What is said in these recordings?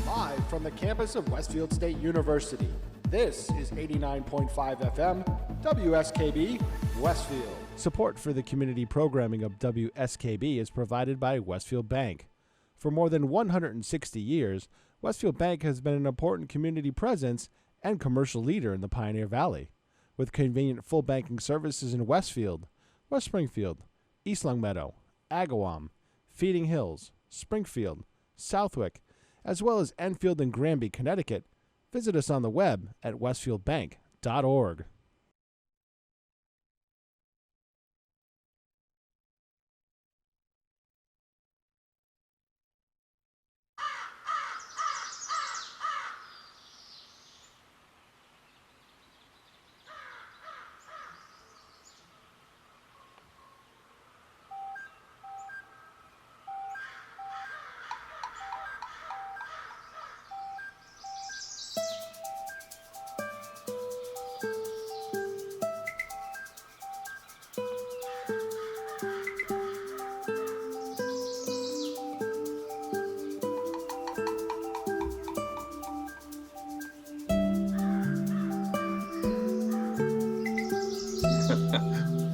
Live from the campus of Westfield State University, this is 89.5 FM, WSKB, Westfield. Support for the community programming of WSKB is provided by Westfield Bank. For more than 160 years, Westfield Bank has been an important community presence and commercial leader in the Pioneer Valley. With convenient full banking services in Westfield, West Springfield, East Longmeadow, Agawam, Feeding Hills, Springfield, Southwick, as well as Enfield and Granby, Connecticut, visit us on the web at westfieldbank.org.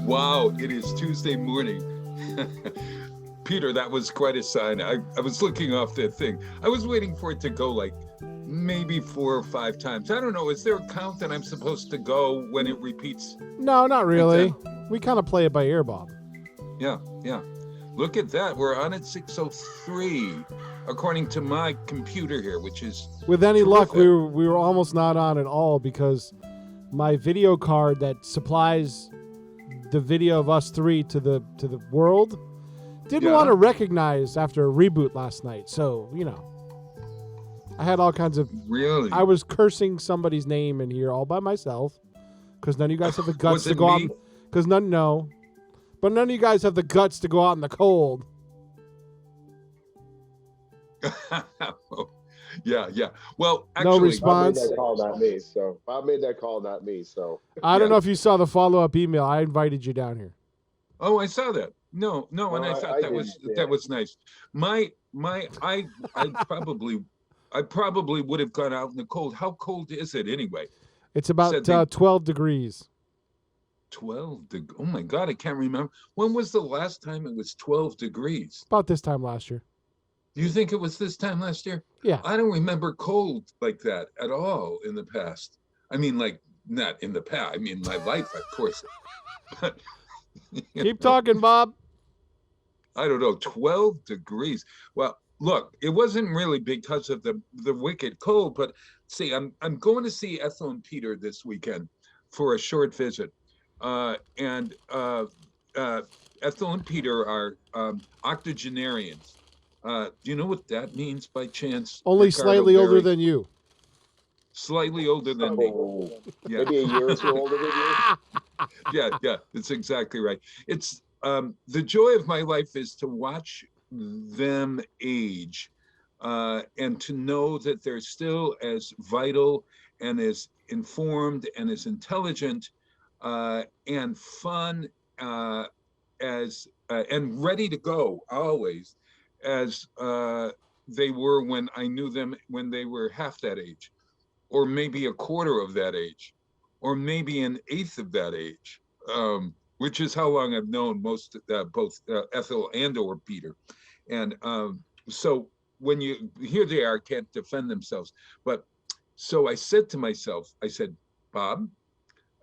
Wow, it is Tuesday morning. Peter, that was quite a sign. I was looking off that thing. I was waiting for it to go like maybe 4 or 5 times. I don't know. Is there a count that I'm supposed to go when it repeats? No, not really. We kind of play it by ear, Bob. Yeah. Look at that. We're on at 6:03, according to my computer here, which is with any terrific. luck, we were almost not on at all because my video card that supplies the video of us three to the world didn't want to recognize after a reboot last night. So, I had all kinds of... Really? I was cursing somebody's name in here all by myself because none of you guys have the guts to go out... Because none of you guys have the guts to go out in the cold. Yeah. Well, actually... No response? I made that call, not me. So I don't know if you saw the follow-up email. I invited you down here. Oh, I saw that. No, and I thought that was nice. I probably would have gone out in the cold. How cold is it anyway? It's about 12 degrees. 12 degrees. Oh my God, I can't remember. When was the last time it was 12 degrees? About this time last year. Do you think it was this time last year? Yeah. I don't remember cold like that at all in the past. I mean, like not in the past. I mean, my life, of course. But, Keep talking, Bob. I don't know, 12 degrees. Well, look, it wasn't really because of the wicked cold, but see, I'm going to see Ethel and Peter this weekend for a short visit. And Ethel and Peter are octogenarians. Do you know what that means by chance, Only Ricardo slightly older Berry? than you. Slightly older than me. Oh, Yeah. maybe a year or two older than you. Yeah, it's exactly right. It's the joy of my life is to watch them age, and to know that they're still as vital and as informed and as intelligent, and fun, as and ready to go always, as they were when I knew them when they were half that age, or maybe a quarter of that age, or maybe an eighth of that age, which is how long I've known both Ethel and or Peter. And so when you here they are, can't defend themselves. But so I said to myself, I said, Bob,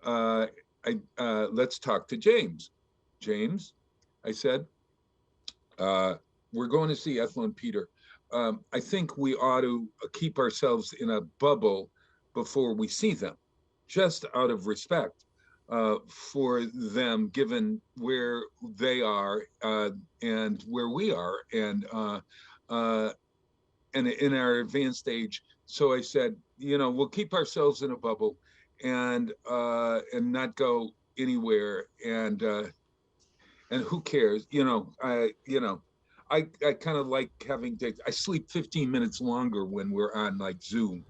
let's talk to James. James, I said, we're going to see Ethel and Peter. I think we ought to keep ourselves in a bubble before we see them, just out of respect for them, given where they are and where we are, and in our advanced age. So I said, we'll keep ourselves in a bubble and not go anywhere, and who cares? I kind of like I sleep 15 minutes longer when we're on like Zoom.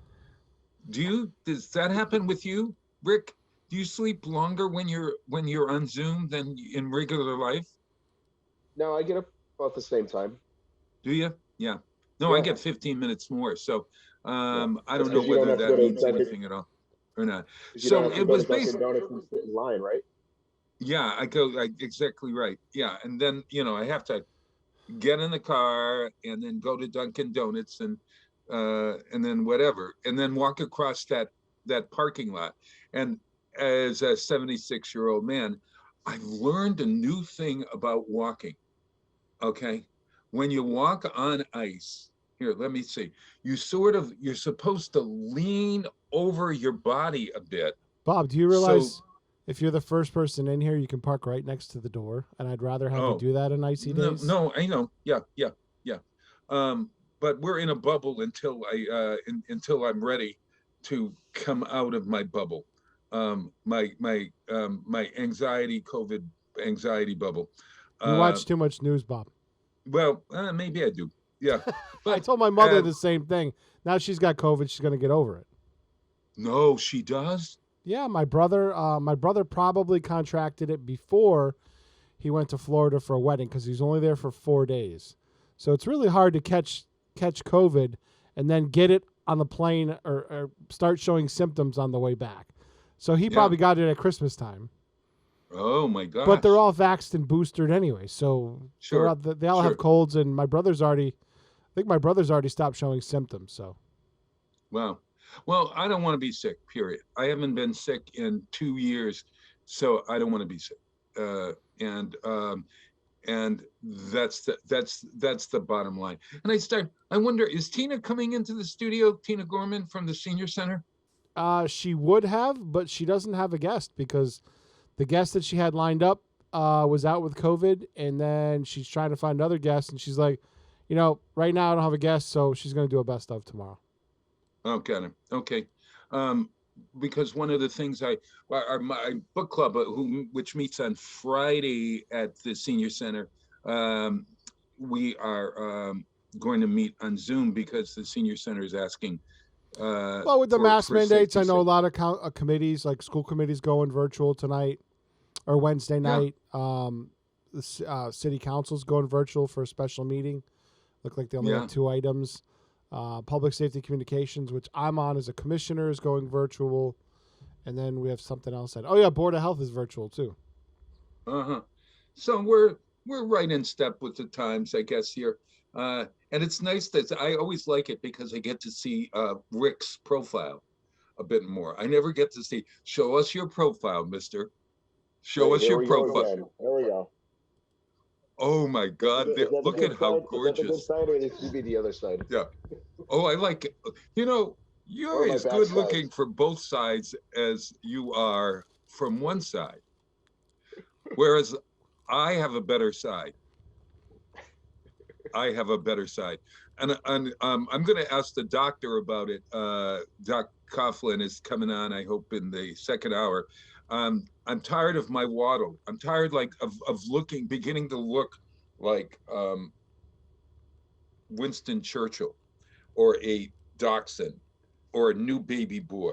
Does that happen with you, Rick? Do you sleep longer when you're on Zoom than in regular life? No, I get up about the same time. Do you? Yeah. No, I Yeah, get 15 minutes more. So yeah. I That's don't know because you don't whether have to go that to means Dunkin'. anything at all or not. Because you don't So have to it go to was Dunkin' basically, Donuts and sit in line, right? yeah, exactly right. Yeah. And then, I have to get in the car and then go to Dunkin' Donuts and then whatever, and then walk across that parking lot. And as a 76-year-old man, I've learned a new thing about walking. Okay, when you walk on ice, here, let me see. You're supposed to lean over your body a bit. Bob, do you So, realize if you're the first person in here, you can park right next to the door? And I'd rather have you oh, do that on icy no, days. no, I know. Yeah, yeah, yeah. But we're in a bubble until I'm ready to come out of my bubble. My COVID anxiety bubble. You Uh, watch too much news, Bob. well, maybe I do. Yeah, I but told my mother the same thing. Now she's got COVID. She's going to get over it. no, she does. Yeah, my brother probably contracted it before he went to Florida for a wedding because he's only there for 4 days. So it's really hard to catch COVID and then get it on the plane or start showing symptoms on the way back. So he probably got it at Christmas time. Oh my gosh! But they're all vaxxed and boosted anyway, so sure. they all have colds. And I think my brother's already stopped showing symptoms. So, wow. Well, I don't want to be sick. Period. I haven't been sick in 2 years, so I don't want to be sick. And that's the bottom line. And I wonder, is Tina coming into the studio? Tina Gorman from the Senior Center? she would have, but she doesn't have a guest because the guest that she had lined up was out with COVID, and then she's trying to find another guest, and she's like, right now I don't have a guest, so she's going to do a best of tomorrow. Oh, got it. Okay. Because one of the things my book club, which meets on Friday at the Senior Center, we are going to meet on Zoom because the Senior Center is asking. Well, with the mask mandates, I know a lot of committees, like school committees, going virtual tonight or Wednesday night. The city council's going virtual for a special meeting. Look like they only have 2 items. Public Safety Communications, which I'm on as a commissioner, is going virtual. And then we have something else. Board of Health is virtual too. So we're right in step with the times, I guess, here. And it's nice that I always like it because I get to see Rick's profile. a bit more. I never get to see. Show us your profile, mister. Show Wait, us here your we go profile. again. There we go. Oh my God. Is that the Look good at how side? Is that the good gorgeous. side, or needs to be the other side? Yeah. Oh, I like it. You know, you're Or my as back good side. looking for both sides as you are from one side. Whereas I have a better side. I have a better side. And I'm going to ask the doctor about it. Doc Coughlin is coming on, I hope, in the second hour. I'm tired of my waddle. I'm tired of beginning to look like Winston Churchill or a dachshund or a new baby boy.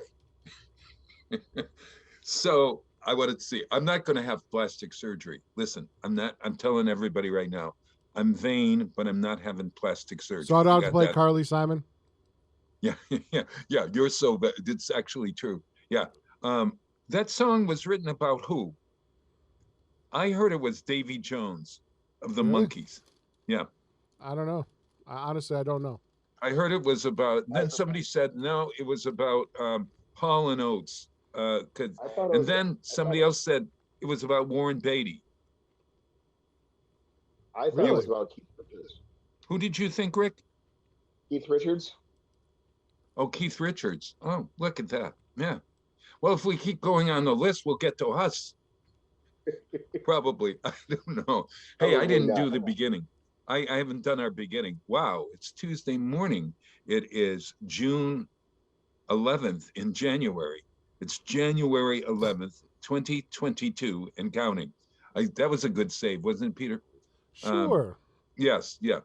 So I wanted to see, I'm not going to have plastic surgery. Listen, I'm telling everybody right now, I'm vain, but I'm not having plastic surgery. So I don't have You to got play that? Carly Simon? Yeah, yeah. You're so bad. It's actually true. Yeah. That song was written about who? I heard it was Davy Jones of the Really? Monkees. Yeah. I don't know. Honestly, I don't know. I heard it was about, then somebody said, no, it was about Hall and Oates. And then somebody else said it was about Warren Beatty. I thought Really? it was about Keith Richards. Who did you think, Rick? Keith Richards? Oh, Keith Richards. Oh, look at that. Yeah. Well, if we keep going on the list, we'll get to us. Probably. I don't know. Hey, I didn't do the beginning. I haven't done our beginning. Wow, it's Tuesday morning. It is June 11th in January. It's January 11th, 2022 and counting. That was a good save, wasn't it, Peter? Sure. Yes, yeah.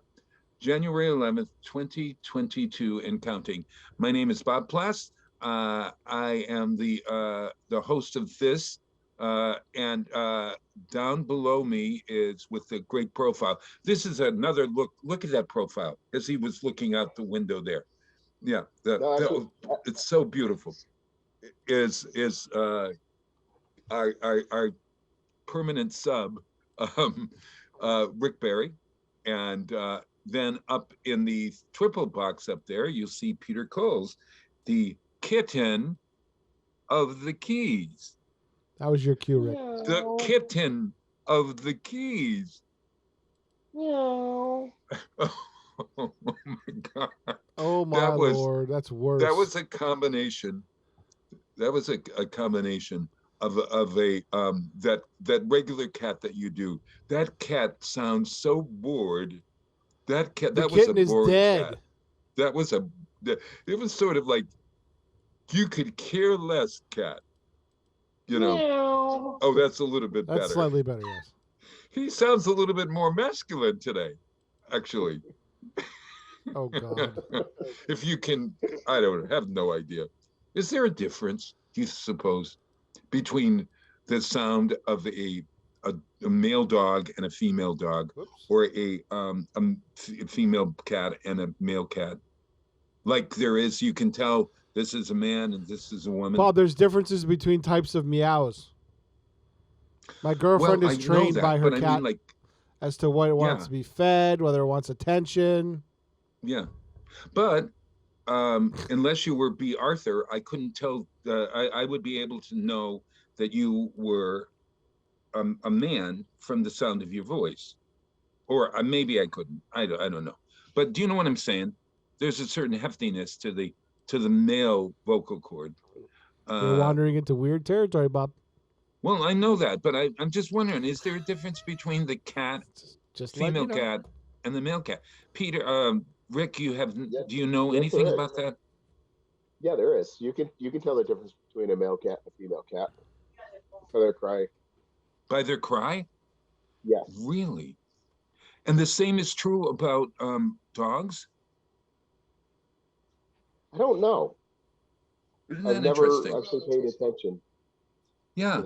January 11th, 2022 and counting. My name is Bob Plass. I am the host of this, and down below me is with the great profile. This is another look. Look at that profile as he was looking out the window there. Yeah, it's so beautiful. Is our permanent sub, Rick Barry, and then up in the triple box up there, you'll see Peter Coles, the kitten of the Keys. That was your cue, Rick. The kitten of the Keys. No. Oh my God. Oh my Lord, that's worse. That was a combination. That was a combination of a that regular cat that you do. That cat sounds so bored. That cat, the that was a kitten is boring dead. cat. That was it was sort of like you could care less cat. You know. No. Oh, that's a little bit better. That's slightly better, yes. He sounds a little bit more masculine today, actually. Oh God. If you can, I don't have no idea. Is there a difference, do you suppose, between the sound of a male dog and a female dog, or a female cat and a male cat? Like there is, you can tell this is a man and this is a woman. Bob, there's differences between types of meows. My girlfriend is trained by her cat as to what it wants to be fed, whether it wants attention. Yeah, but unless you were B. Arthur, I couldn't tell. I would be able to know that you were a man from the sound of your voice, or maybe I couldn't. I don't know. But do you know what I'm saying? There's a certain heftiness to the male vocal cord. You're wandering into weird territory, Bob. Well, I know that, but I'm just wondering: is there a difference between the cat, female cat, and the male cat? Peter, Rick, do you know anything about that? Yeah, there is. You can tell the difference between a male cat and a female cat by their cry. By their cry? Yes. Really? And the same is true about dogs? I don't know. Isn't that I've never interesting? actually paid attention. Yeah. To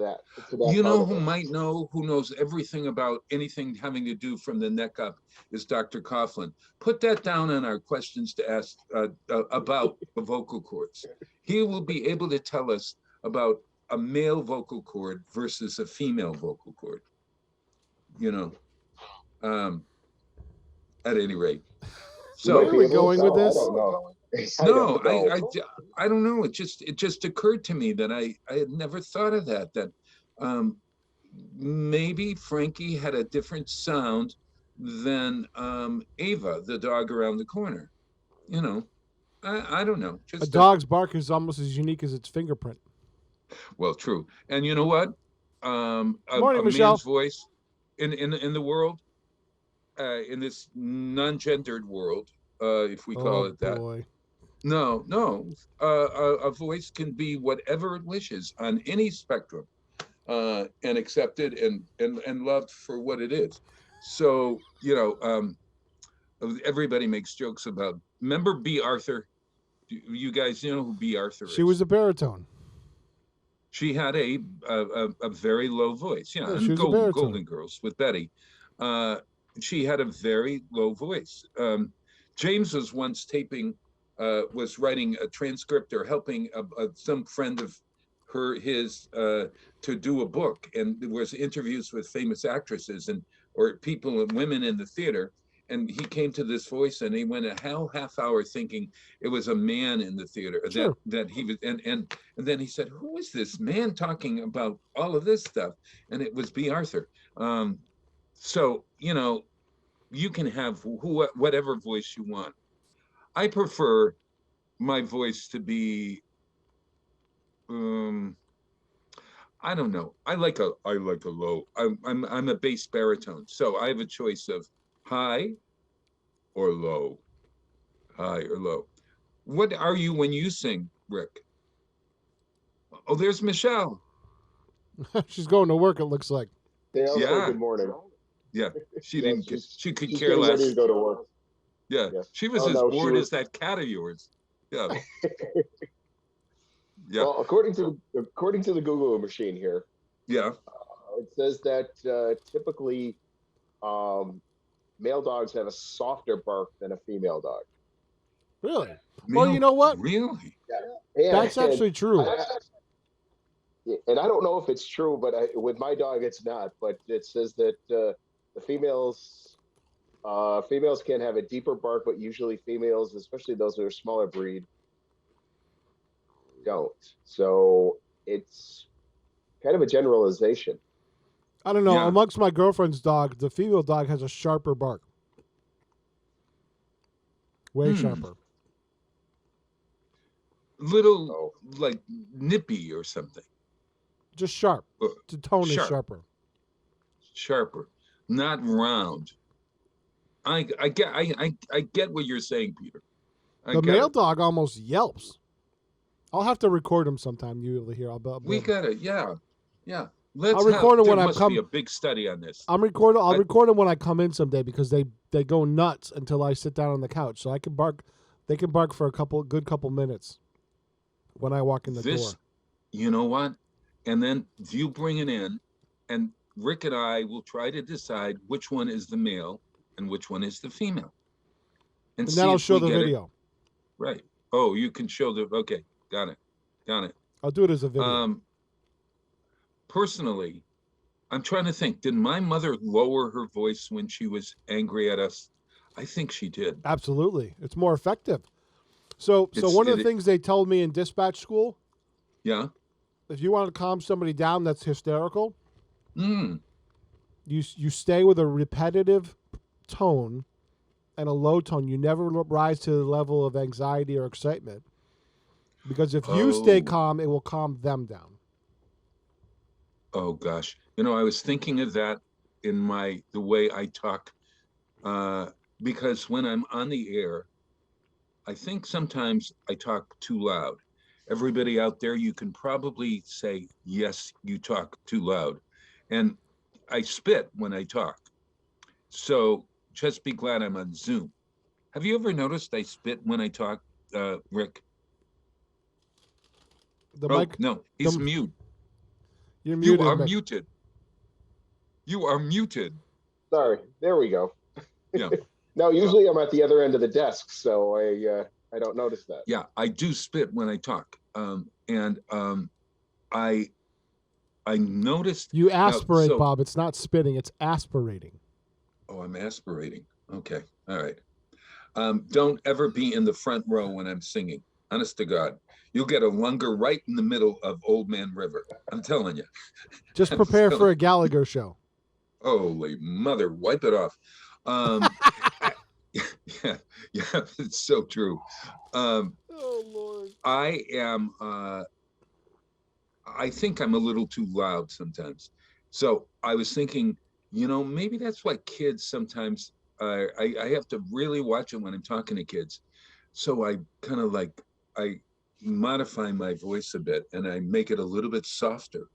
that You know who might know, who knows everything about anything having to do from the neck up is Dr. Coughlin. Put that down on our questions to ask about the vocal cords. He will be able to tell us about a male vocal cord versus a female vocal cord. You know, at any rate. So where are we going with this? I don't know. No, don't know. I don't know. It just occurred to me that I had never thought of that um, maybe Frankie had a different sound than Ava, the dog around the corner. You know, I don't know. A Just a dog's bark is almost as unique as its fingerprint. Well, true. And you know what? Morning, A Michelle. man's voice in the world, in this non-gendered world, if we call Oh it that. boy. No, no. A voice can be whatever it wishes on any spectrum, and accepted and loved for what it is. So, everybody makes jokes about. Remember B. Arthur? You guys know who B. Arthur She is? was a baritone. She had a very low voice. Yeah, Yeah, she and was a baritone. Golden Girls with Betty. Uh, she had a very low voice. James was once was writing a transcript or helping some friend of his to do a book, and there was interviews with famous actresses or people and women in the theater. And he came to this voice, and he went a half hour thinking it was a man in the theater Sure. that he was, and then he said, "Who is this man talking about all of this stuff?" And it was B. Arthur. So you can have whatever voice you want. I prefer my voice to be, I don't know. I like a low. I'm a bass baritone, so I have a choice of high or low. High or low. What are you when you sing, Rick? Oh, there's Michelle. She's going to work, it looks like. Dale, Yeah. good morning. Yeah, she Yeah, didn't. She could she's care getting ready less. to go to work. Yeah, Yeah. she was Oh, as no, bored as that cat of yours. Yeah. Yeah. Well, according to the Google machine here, Yeah. it says that typically male dogs have a softer bark than a female dog. Really? Well, you know what? Really? Yeah, That's actually true. And I don't know if it's true, but with my dog, it's not. But it says that the females can have a deeper bark, but usually females, especially those that are smaller breed, don't. So it's kind of a generalization. I don't know. Yeah. Amongst my girlfriend's dog, the female dog has a sharper bark. Way sharper. Little like nippy or something. Just sharp. The tone is sharper. Sharper, not round. I get what you're saying, Peter. The male dog almost yelps. I'll have to record him sometime. You'll hear. We got it. Yeah. I'll record him when I must come. Be a big study on this. I'll record him when I come in someday because they go nuts until I sit down on the couch. So I can bark. They can bark for a good couple minutes when I walk in the door. You know what? And then you bring it in, and Rick and I will try to decide which one is the male and which one is the female. And then I'll show the video. Right. Oh, you can show okay. Got it. I'll do it as a video. Personally, I'm trying to think. Did my mother lower her voice when she was angry at us? I think she did. Absolutely. It's more effective. So one of the things they told me in dispatch school. Yeah. If you want to calm somebody down that's hysterical, you stay with a repetitive tone and a low tone. You never rise to the level of anxiety or excitement. Because if you stay calm, it will calm them down. Oh gosh. I was thinking of that in the way I talk, because when I'm on the air, I think sometimes I talk too loud. Everybody out there, you can probably say, yes, you talk too loud. And I spit when I talk. So just be glad I'm on Zoom. Have you ever noticed I spit when I talk, Rick? No, he's mute. You're muted. You are muted. You are muted. Sorry. There we go. Yeah. No, usually I'm at the other end of the desk, so I don't notice that. Yeah, I do spit when I talk. I noticed. You aspirate, Bob. It's not spitting. It's aspirating. Oh, I'm aspirating. Okay. All right. Don't ever be in the front row when I'm singing. Honest to God, you'll get a lunger right in the middle of Old Man River. I'm telling you. Just I'm prepare for telling a Gallagher show. Holy mother, wipe it off. Um, yeah, yeah, it's so true. Oh Lord. I am. I think I'm a little too loud sometimes. So I was thinking, maybe that's why kids sometimes. I have to really watch it when I'm talking to kids. So I kind of like I modify my voice a bit and I make it a little bit softer,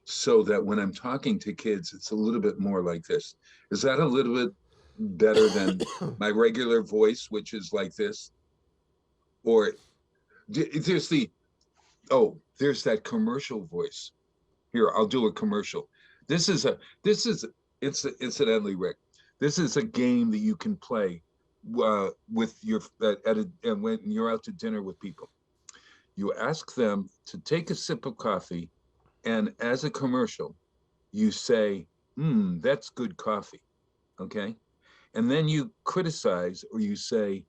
so that when I'm talking to kids, it's a little bit more like this. Is that a little bit better than my regular voice, which is like this? Or there's there's that commercial voice. Here, I'll do a commercial. This is it's incidentally, Rick. This is a game that you can play with your when you're out to dinner with people. You ask them to take a sip of coffee, and as a commercial, you say, that's good coffee. Okay. And then you criticize or you say,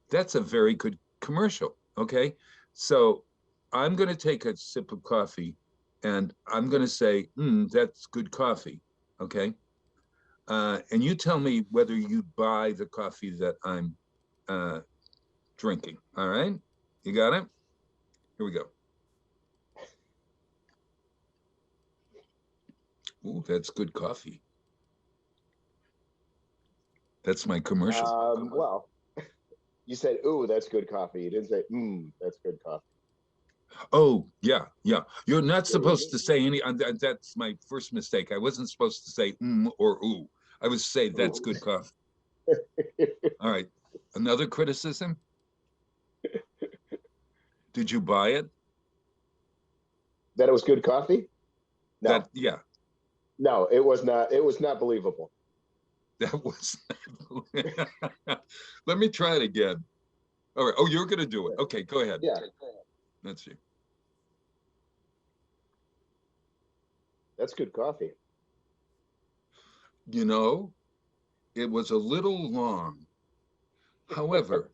that's a very good commercial. Okay. So I'm going to take a sip of coffee and I'm going to say, that's good coffee. Okay. And you tell me whether you buy the coffee that I'm uh, drinking. All right. You got it? Here we go. Ooh, that's good coffee. That's my commercial. Well, you said, "Ooh, that's good coffee." You didn't say, that's good coffee." Oh, yeah, yeah. You're not supposed to say any. That's my first mistake. I wasn't supposed to say or ooh. I was say that's good coffee. All right. Another criticism. Did you buy it? That it was good coffee? No, That yeah. no, it was not. It was not believable. That was. Let me try it again. All right. Oh, you're gonna do it. Okay, go ahead. Yeah, Let's see. that's good coffee. You know, it was a little long. However,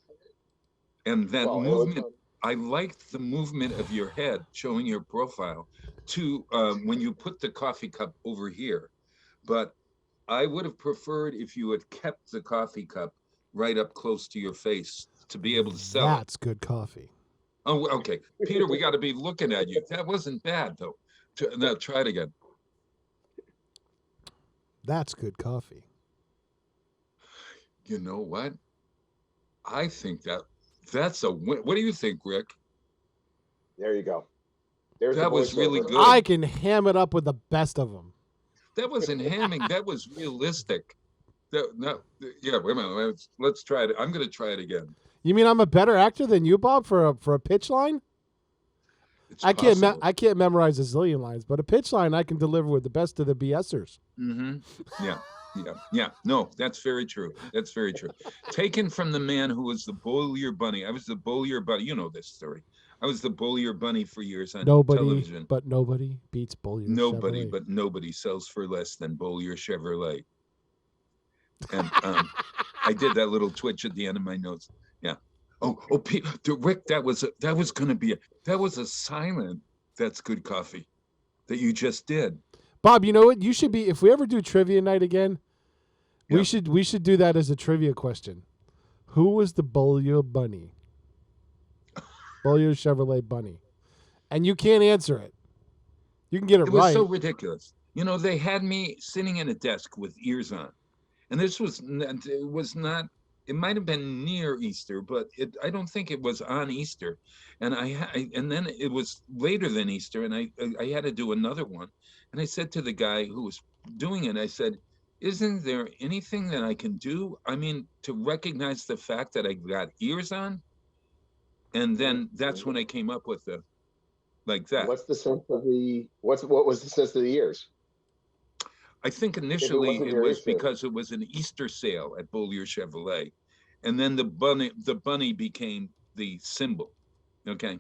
and that Well, it was. movement, I liked the movement of your head showing your profile to when you put the coffee cup over here. But I would have preferred if you had kept the coffee cup right up close to your face to be able to sell it. That's good coffee. Oh, okay. Peter, we got to be looking at you. That wasn't bad, though. Now, try it again. That's good coffee. You know what? I think that's a win. What do you think, Rick? There you go. There's the That was really voiceover. good. I can ham it up with the best of them. That wasn't hamming. That was realistic. No, yeah, wait a minute. Let's try it. I'm going to try it again. You mean I'm a better actor than you, Bob, for a pitch line? It's I possible. can't memorize a zillion lines, but a pitch line I can deliver with the best of the BSers. Yeah, yeah, yeah. No, that's very true. That's very true. Taken from the man who was the Beaulieu Bunny. I was the Beaulieu Bunny. You know this story. I was the Beaulieu Bunny for years on television. But nobody beats Beaulieu Nobody, Chevrolet. but nobody sells for less than Beaulieu Chevrolet. And I did that little twitch at the end of my notes. Yeah. Oh, Rick, that was going to be that was a silent. That's good coffee that you just did. Bob, you know what? You should be, if we ever do trivia night again, Yeah. we should do that as a trivia question. Who was the Beaulieu Bunny? Beaulieu Chevrolet Bunny. And you can't answer it. You can get it It was right. so ridiculous. They had me sitting at a desk with ears on. And this was not it might have been near Easter, but I don't think it was on Easter. And and then it was later than Easter, and I had to do another one. And I said to the guy who was doing it, I said, "Isn't there anything that I can do? I mean, to recognize the fact that I got ears on?" And then that's when I came up with like that. What's the sense of the what was the sense of the ears? I think initially it was because it was an Easter sale at Beaulieu Chevrolet, and then the bunny became the symbol. Okay,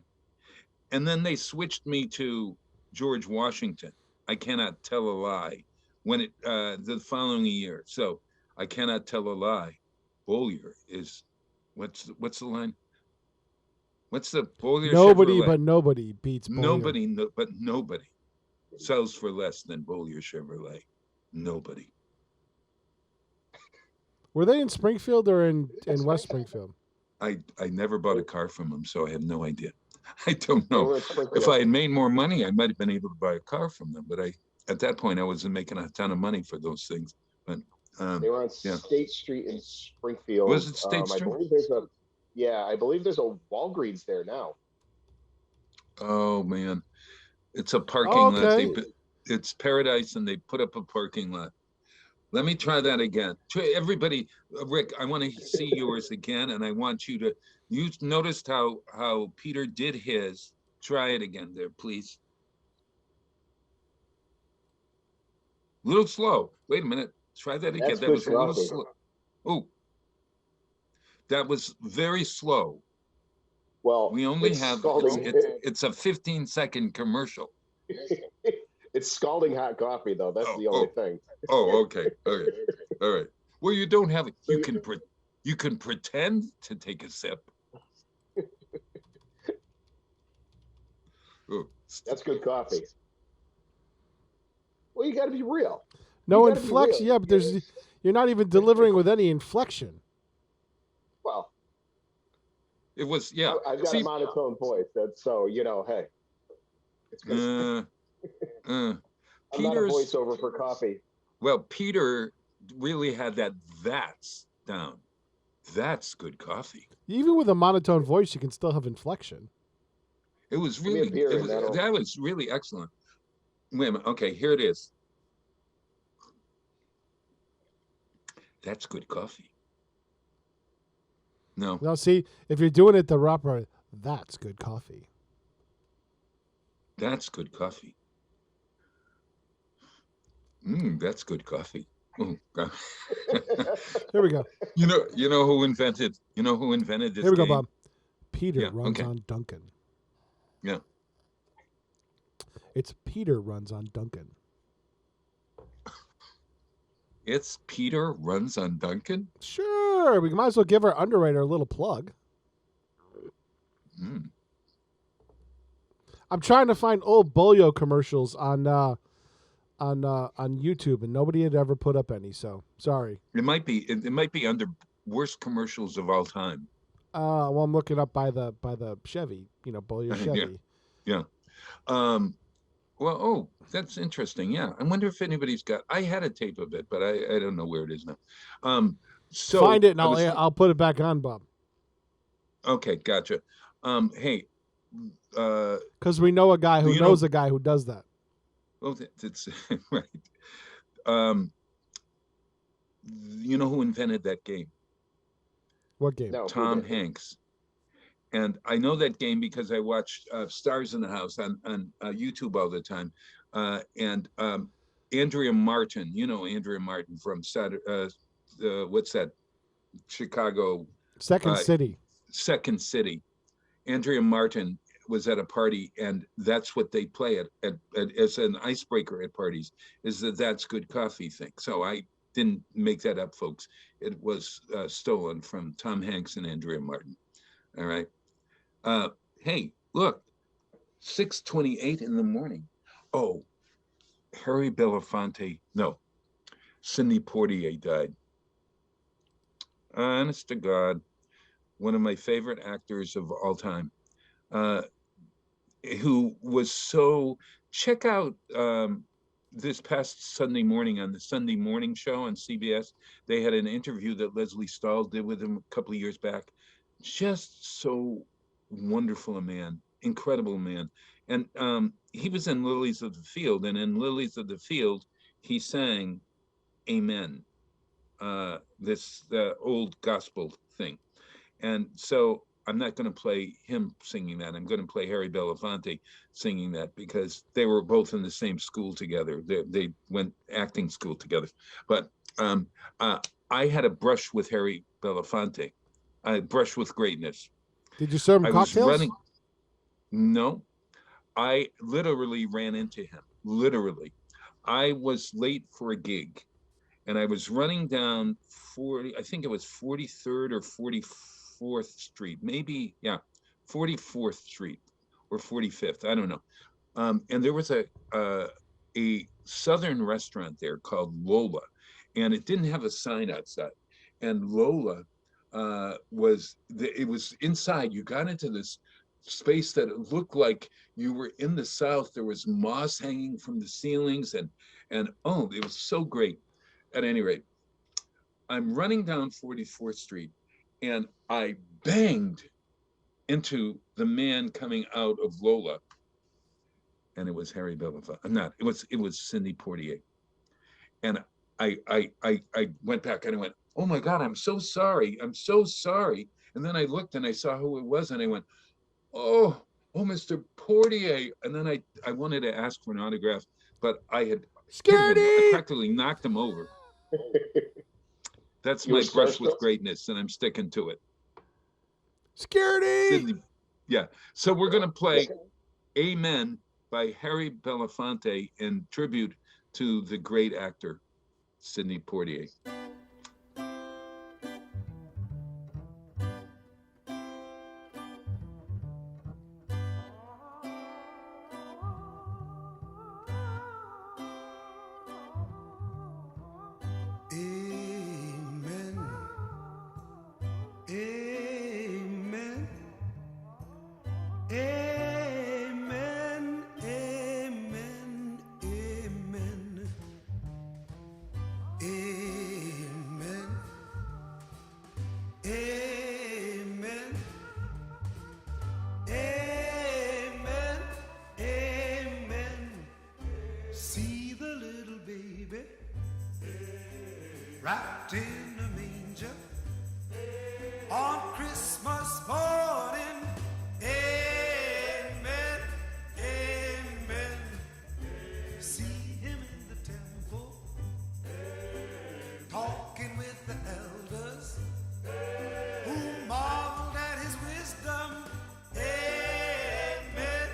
and then they switched me to George Washington. I cannot tell a lie when it the following year. So I cannot tell a lie. Beaulieu is, what's the line? What's the Beaulieu Nobody Chevrolet? but nobody beats Beaulieu. Nobody, but nobody sells for less than Beaulieu Chevrolet. Nobody. Were they in Springfield or in West Springfield? I never bought a car from them, so I have no idea. I don't They know. were in Springfield. If I had made more money, I might have been able to buy a car from them. But at that point, I wasn't making a ton of money for those things. But they were on State Street in Springfield. Was it State Street? I believe there's a Walgreens there now. Oh man, it's a parking lot. Okay. It's paradise, and they put up a parking lot. Let me try that again. Everybody, Rick, I want to see yours again, and I want you to. You noticed how Peter did his. Try it again, there, please. A little slow. Wait a minute. Try that again. That was a little slow. Oh, that was very slow. Well, we only have. It's a 15-second commercial. It's scalding hot coffee, though. That's the only thing. Oh, okay. All right. Well, you don't have it. You can pretend to take a sip. That's good coffee. Well, you got to be real. No inflection. Yeah, but you're not even delivering with any inflection. Well, it was, yeah. I've got a monotone voice, so hey. It's good. I'm not a voiceover for coffee. Well, Peter really had that's down. That's good coffee. Even with a monotone voice, you can still have inflection. It was really, that was really excellent. Wait a minute. Okay, here it is. That's good coffee. No. Now, see, if you're doing it the proper, that's good coffee. That's good coffee. That's good coffee. Oh, God. Here we go. You know who invented this game? Here we go, Bob. Peter runs on Duncan. Yeah. It's Peter runs on Duncan. It's Peter runs on Duncan? Sure. We might as well give our underwriter a little plug. I'm trying to find old Bolio commercials on YouTube, and nobody had ever put up any. So sorry. It might be under worst commercials of all time. Well, I'm looking up by the Chevy, Bolio Chevy. Yeah. Well, that's interesting. Yeah, I wonder if anybody's got. I had a tape of it, but I don't know where it is now. So find it, and I'll put it back on, Bob. Okay, gotcha. Hey. Because we know a guy who knows a guy who does that. Well, that's right. You know who invented that game? What game? No, Tom Hanks. And I know that game because I watched Stars in the House on YouTube all the time. And Andrea Martin, Andrea Martin from what's that? Chicago. Second City. Second City. Andrea Martin was at a party, and that's what they play at as an icebreaker at parties, is that's good coffee thing. So I didn't make that up, folks. It was stolen from Tom Hanks and Andrea Martin. All right. Hey, look, 6:28 in the morning. Oh, Harry Belafonte, no, Sidney Poitier died. Honest to God, one of my favorite actors of all time, who was so, check out this past Sunday morning on the Sunday Morning Show on CBS. They had an interview that Leslie Stahl did with him a couple of years back. Just so wonderful a man, incredible man. And he was in Lilies of the Field, and in Lilies of the Field, he sang Amen, this old gospel thing. And so I'm not going to play him singing that. I'm going to play Harry Belafonte singing that because they were both in the same school together. They went acting school together. But I had a brush with Harry Belafonte. I brushed with greatness. Did you serve him cocktails? No, I literally ran into him. Literally, I was late for a gig, and I was running down I think it was 43rd or 44th Street, maybe, yeah, 44th Street or 45th, I don't know. And there was a Southern restaurant there called Lola, and it didn't have a sign outside. And Lola it was inside. You got into this space that it looked like you were in the South. There was moss hanging from the ceilings, and oh, it was so great. At any rate, I'm running down 44th Street, and I banged into the man coming out of Lola, and it was Harry Belafonte. Not, it was Sidney Poitier. And I went back and I went, oh my God, I'm so sorry. I'm so sorry. And then I looked and I saw who it was, and I went, oh, Mr. Poitier. And then I wanted to ask for an autograph, but I had hit him. I practically knocked him over. That's my brush with greatness, and I'm sticking to it. Security! Yeah. So we're going to play Amen by Harry Belafonte in tribute to the great actor, Sidney Poitier. Wrapped in a manger on Christmas morning. Amen, amen. See him in the temple, talking with the elders, who marveled at his wisdom. Amen,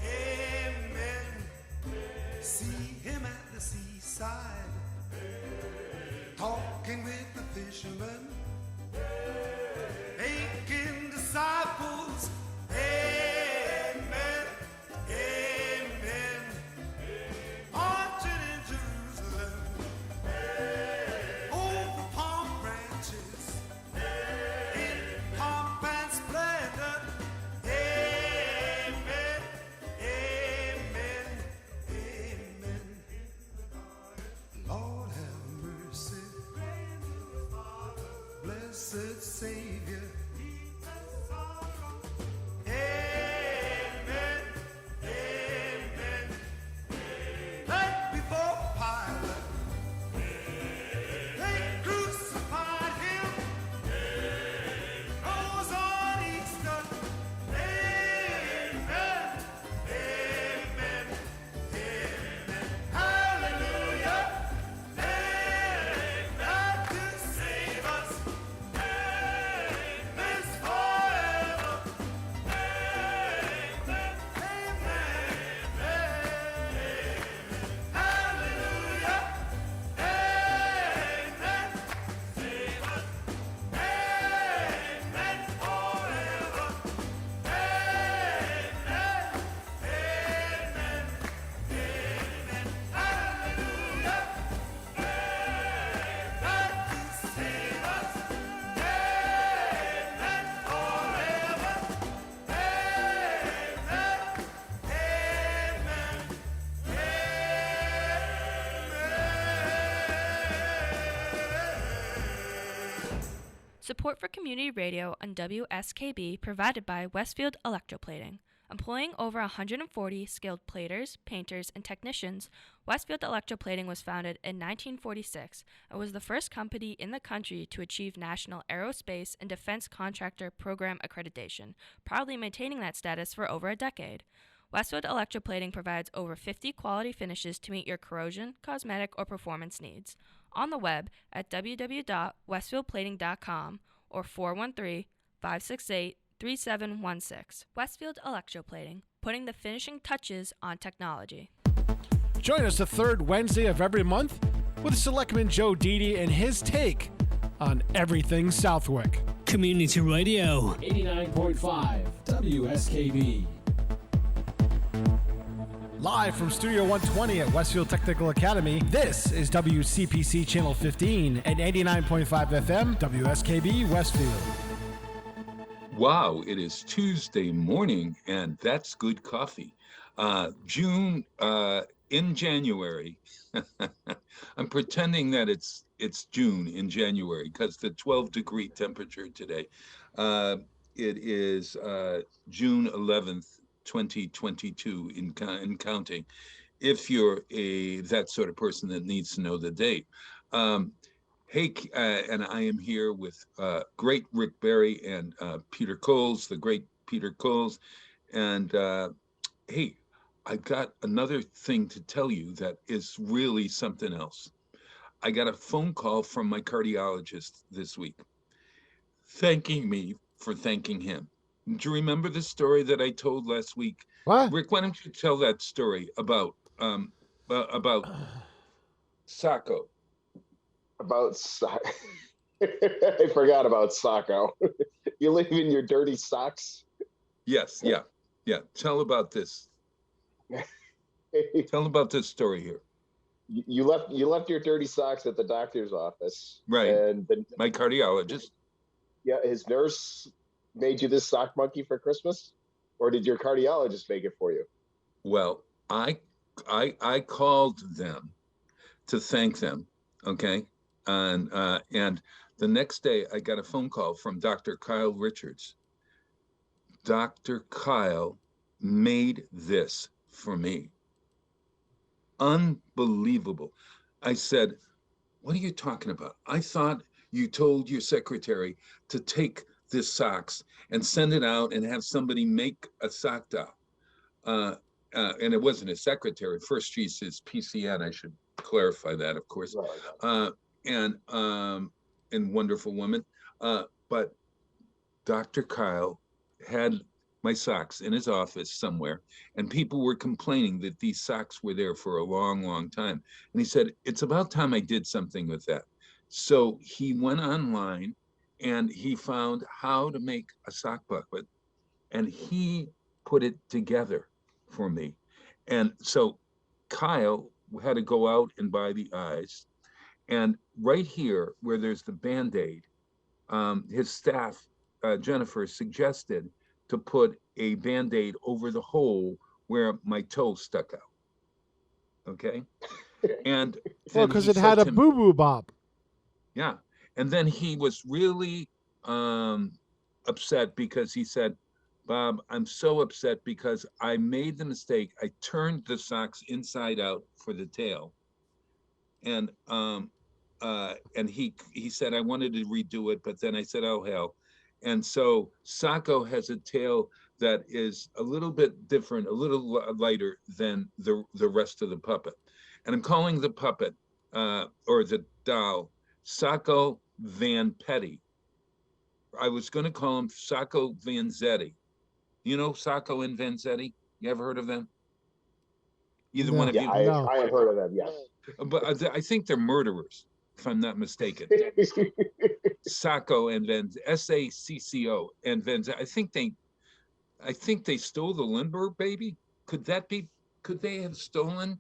amen. See him at the seaside, talking with the fishermen, making disciples. Amen, amen. Marching in Jerusalem, over palm branches, in pomp and splendor. Amen, amen, amen. Lord have mercy, blessed Savior. Amen, amen. Right before Pilate, they crucified him. Rose on Easter. Amen, amen, amen. Hallelujah. Amen to save us. Amen forever. Amen, amen, amen. Hallelujah. Amen. Save us. Amen forever. Amen, amen, amen. Hallelujah. Amen to save us. Amen forever. Support for community radio on WSKB provided by Westfield Electroplating. Employing over 140 skilled platers, painters, and technicians, Westfield Electroplating was founded in 1946 and was the first company in the country to achieve National Aerospace and Defense Contractor Program accreditation, proudly maintaining that status for over a decade. Westfield Electroplating provides over 50 quality finishes to meet your corrosion, cosmetic, or performance needs. On the web at www.westfieldplating.com or 413-568-3716. Westfield Electroplating, putting the finishing touches on technology. Join us the third Wednesday of every month with Selectman Joe Didi and his take on everything Southwick. Community Radio. 89.5 WSKB. Live from Studio 120 at Westfield Technical Academy, this is WCPC Channel 15 and 89.5 FM WSKB Westfield. Wow, it is Tuesday morning, and that's good coffee. June in January. I'm pretending that it's June in January because the 12-degree temperature today. It is June 11th, 2022 in counting. If you're that sort of person that needs to know the date. Hey, and I am here with great Rick Berry and Peter Coles, the great Peter Coles. And hey, I've got another thing to tell you that is really something else. I got a phone call from my cardiologist this week, thanking me for thanking him. Do you remember the story that I told last week? What? Rick, why don't you tell that story about Sacco? I forgot about Sacco. You live in your dirty socks? Yes, yeah. Tell about this. Tell about this story here. You left your dirty socks at the doctor's office. Right. And my cardiologist. Yeah, his nurse made you this sock monkey for Christmas? Or did your cardiologist make it for you? Well, I called them to thank them, okay? And the next day I got a phone call from Dr. Kyle Richards. Dr. Kyle made this for me. Unbelievable. I said, what are you talking about? I thought you told your secretary to take this socks and send it out and have somebody make a sock doll. And it wasn't a secretary. First, she's his PCN. I should clarify that, of course. And wonderful woman. But Dr. Kyle had my socks in his office somewhere, and people were complaining that these socks were there for a long, long time. And he said, it's about time I did something with that. So he went online and he found how to make a sock bucket, and he put it together for me. And so Kyle had to go out and buy the eyes. And right here where there's the Band-Aid, his staff, Jennifer, suggested to put a Band-Aid over the hole where my toe stuck out. Okay? And well, because it had a boo-boo bop. Yeah. And then he was really upset because he said, Bob, I'm so upset because I made the mistake. I turned the socks inside out for the tail. And he said I wanted to redo it, but then I said, oh, hell. And so Sacco has a tail that is a little bit different, a little lighter than the rest of the puppet. And I'm calling the puppet or the doll Sacco Van Petty. I was going to call him Sacco Vanzetti. You know Sacco and Vanzetti? You ever heard of them? Either one of you? I have heard of them, yes. But I think they're murderers, if I'm not mistaken. Sacco and Sacco and Vanzetti. I think they stole the Lindbergh baby. Could they have stolen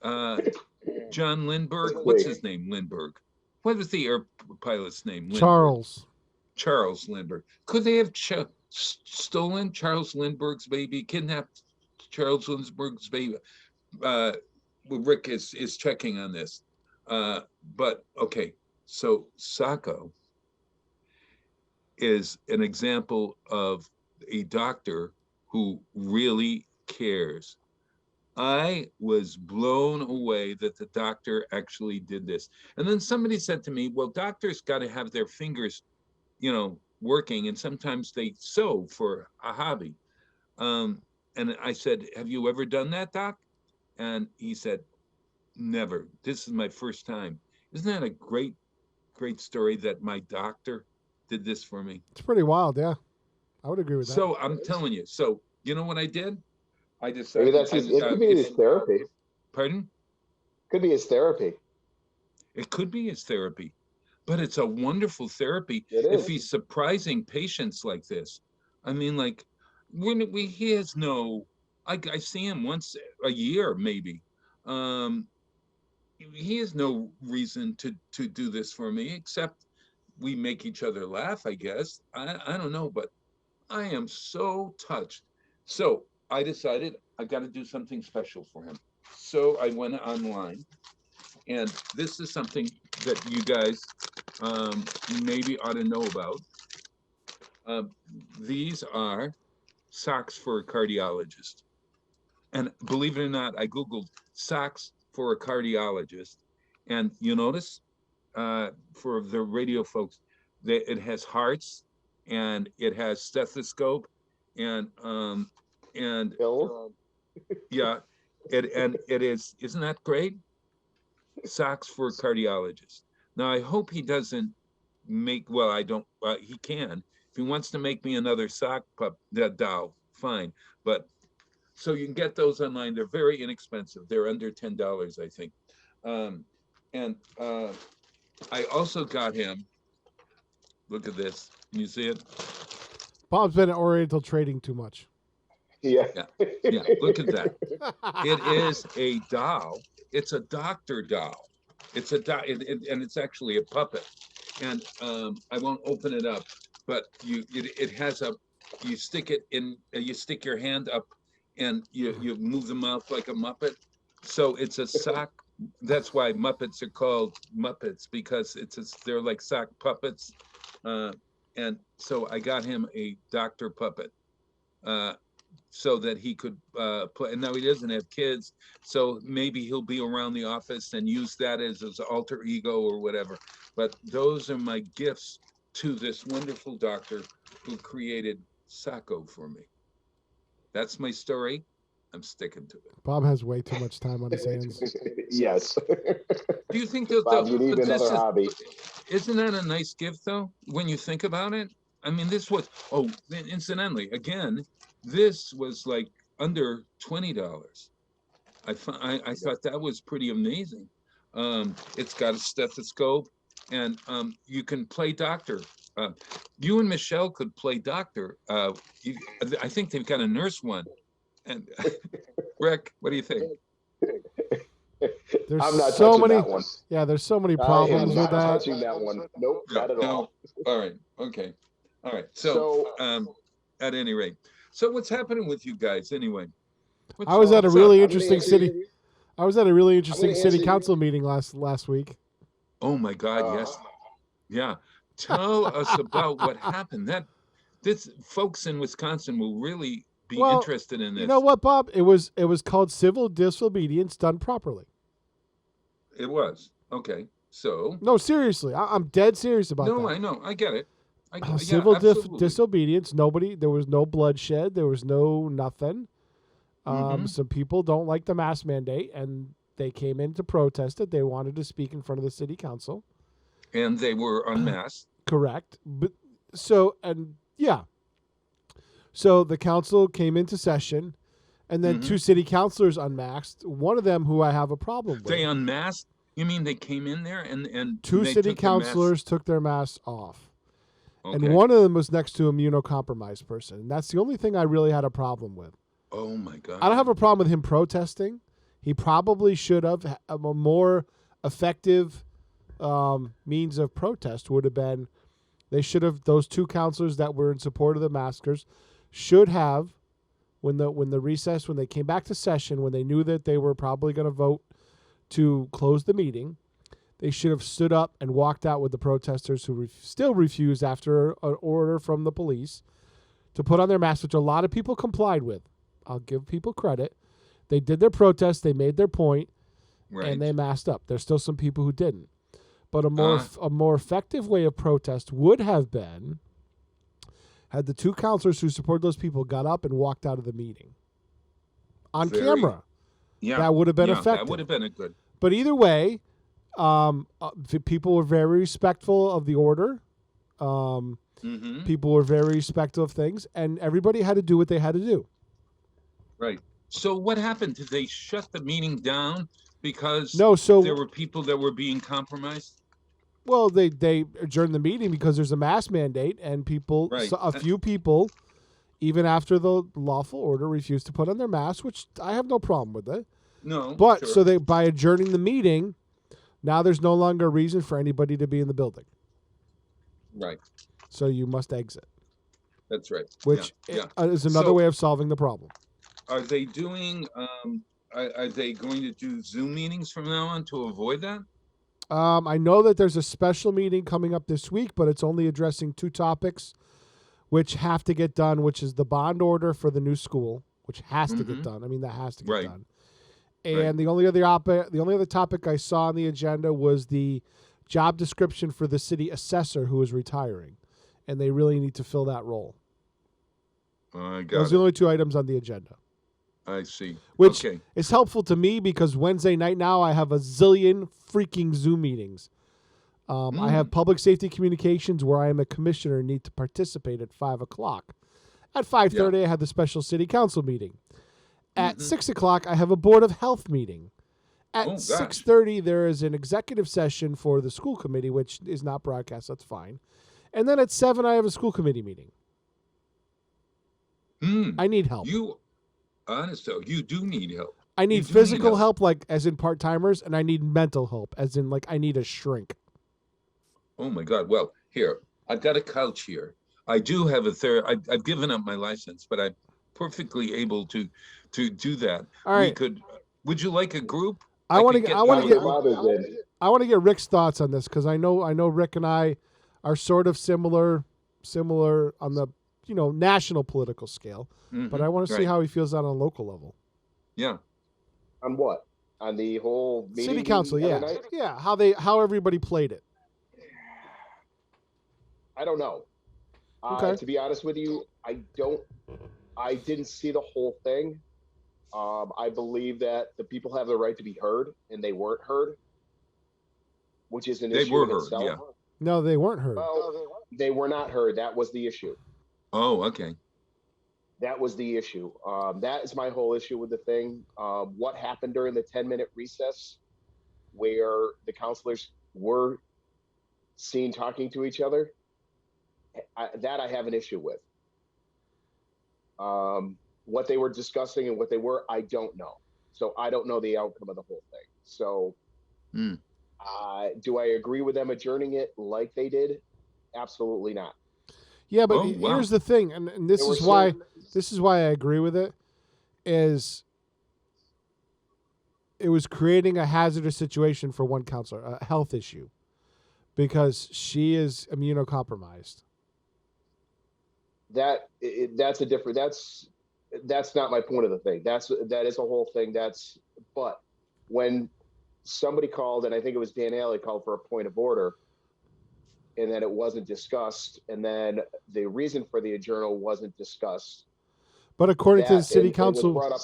John Lindbergh? What's his name? Lindbergh. What was the air pilot's name? Lindbergh. Charles Lindbergh. Could they have stolen Charles Lindbergh's baby, kidnapped Charles Lindbergh's baby? Rick is checking on this. But okay, so Sacco is an example of a doctor who really cares. I was blown away that the doctor actually did this. And then somebody said to me, well, doctors got to have their fingers, working, and sometimes they sew for a hobby. And I said, have you ever done that, Doc? And he said, never. This is my first time. Isn't that a great story that my doctor did this for me? It's pretty wild, yeah. I would agree with that. So I'm telling you. So you know what I did? I decided. Maybe it could be his therapy. Pardon? Could be his therapy. It could be his therapy, but it's a wonderful therapy It if is. he's surprising patients like this. I mean, like he has no, I see him once a year, maybe. Um, he has no reason to do this for me, except we make each other laugh, I guess. I don't know, but I am so touched. So I decided I got to do something special for him. So I went online, and this is something that you guys maybe ought to know about. Uh, these are socks for a cardiologist. And believe it or not, I Googled socks for a cardiologist. And you notice for the radio folks that it has hearts and it has stethoscope and Bill? yeah, it is, isn't that great? Socks for a cardiologist. Now I hope he doesn't make, well, I don't, he can. If he wants to make me another sock pup, that doll, fine. But so you can get those online. They're very inexpensive. They're under $10, I think. And I also got him, look at this. Can you see it? Bob's been at Oriental Trading too much. Yeah. Yeah, look at that. It is a doll. It's a doctor doll. It's a doll, and it's actually a puppet. And I won't open it up, but it has a, you stick it in, you stick your hand up, and you move the mouth like a Muppet. So it's a sock. That's why Muppets are called Muppets, because they're like sock puppets. And so I got him a doctor puppet so that he could play. And now he doesn't have kids, so maybe he'll be around the office and use that as his alter ego or whatever. But those are my gifts to this wonderful doctor who created Sacco for me. That's my story. I'm sticking to it. Bob has way too much time on his hands. Yes. Do you think that, Bob, you need another hobby. isn't that a nice gift though, when you think about it? I mean, this was, oh, incidentally, again, this was like under $20. I thought that was pretty amazing. It's got a stethoscope, and you can play doctor. You and Michelle could play doctor. I think they've got a nurse one. And Rick, what do you think? There's I'm not so touching many. that one. Yeah, there's so many I am problems with not that. touching that one. Nope, not at all. All right. Okay. All right. So, at any rate, so what's happening with you guys anyway? I was at a what's really up? interesting city. I was at a really interesting city answer council meeting last week. Oh my God! Yes. Yeah. Tell us about what happened. This folks in Wisconsin will really be interested in this. You know what, Bob? It was called civil disobedience done properly. It was. Okay. So. No, seriously. I'm dead serious about that. No, I know. I get it. Civil disobedience. There was no bloodshed. There was no nothing. Some people don't like the mask mandate, and they came in to protest it. They wanted to speak in front of the city council. And they were unmasked. Correct. So the council came into session, and then two city councilors unmasked. One of them, who I have a problem with. They unmasked? You mean they came in there and two city councilors took their masks off. Okay. And one of them was next to an immunocompromised person. And that's the only thing I really had a problem with. Oh, my God. I don't have a problem with him protesting. He probably should have. A more effective means of protest would have been, those two counselors that were in support of the maskers should have, when they came back to session, when they knew that they were probably going to vote to close the meeting, they should have stood up and walked out with the protesters who still refused, after an order from the police, to put on their masks, which a lot of people complied with. I'll give people credit. They did their protest, they made their point, and they masked up. There's still some people who didn't. But a more effective way of protest would have been had the two counselors who supported those people got up and walked out of the meeting on camera. Yeah, that would have been effective. That would have been a good. But either way, people were very respectful of the order. People were very respectful of things, and everybody had to do what they had to do. Right. So what happened? Did they shut the meeting down Because No, so there were people that were being compromised. well, they adjourned the meeting because there's a mask mandate, and people, Right. so a few people, even after the lawful order, refused to put on their masks, which I have no problem with it. No, But sure. so they by adjourning the meeting, now there's no longer a reason for anybody to be in the building. Right. So you must exit, That's right. which yeah. is another So- way of solving the problem. Are they doing? Are they going to do Zoom meetings from now on to avoid that? I know that there's a special meeting coming up this week, but it's only addressing two topics, which have to get done, which is the bond order for the new school, which has to get done. I mean, that has to get Right. done. And the only other topic I saw on the agenda was the job description for the city assessor who is retiring, and they really need to fill that role. I Those got are the it. only two items on the agenda, I see. which Okay. is helpful to me because Wednesday night now I have a zillion freaking Zoom meetings. I have public safety communications where I am a commissioner and need to participate at 5 o'clock. At 5:30, I have the special city council meeting. At 6 o'clock, I have a board of health meeting. At Oh, gosh. 6:30, there is an executive session for the school committee, which is not broadcast. That's fine. And then at 7, I have a school committee meeting. I need help. You do need help. I you need do physical need help, like as in part-timers, and I need mental help, as in like I need a shrink. Oh my God. Well, here, I've got a couch here. I do have a I've given up my license, but I'm perfectly able to do that. All right. Would you like a group? I want to could get. I want to get. Rather than I want to get Rick's thoughts on this because I know Rick and I are sort of similar on the national political scale, but I want to see right. how he feels on a local level. Yeah. on what? On the whole meeting? City council, the yeah, other night? yeah. How everybody played it. I don't know. Okay. To be honest with you, I didn't see the whole thing. I believe that the people have the right to be heard, and they weren't heard, which is an They issue were in heard, itself. yeah. No, they weren't heard. Well, they were not heard. That was the issue. Oh, okay. That was the issue. That is my whole issue with the thing. What happened during the 10-minute recess where the counselors were seen talking to each other? That I have an issue with. What they were discussing and what they were, I don't know. So I don't know the outcome of the whole thing. So do I agree with them adjourning it like they did? Absolutely not. Yeah, but Oh, wow. here's the thing, and this There were is why I agree with it, is it was creating a hazardous situation for one counselor, a health issue, because she is immunocompromised. That's a different. That's not my point of the thing. That is a whole thing. But when somebody called, and I think it was Dan Alley called for a point of order, and then it wasn't discussed, and then the reason for the adjournal wasn't discussed. But according to the city It was council, brought up,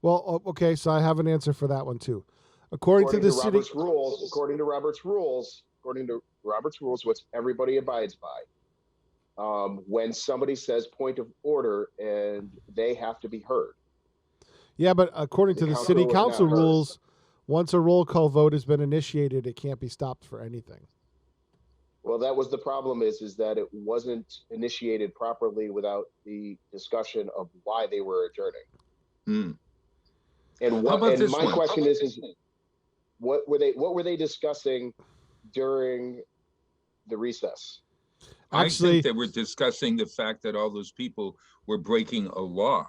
well, okay, so I have an answer for that one too. According to the city, Robert's rules, according to Robert's rules, which everybody abides by, when somebody says point of order, and they have to be heard. yeah, but according to the council city was council not heard. rules, once a roll call vote has been initiated, it can't be stopped for anything. Well, that was the problem is that it wasn't initiated properly without the discussion of why they were adjourning. And How about this my one? question is what were they discussing during the recess? I Actually, think they were discussing the fact that all those people were breaking a law.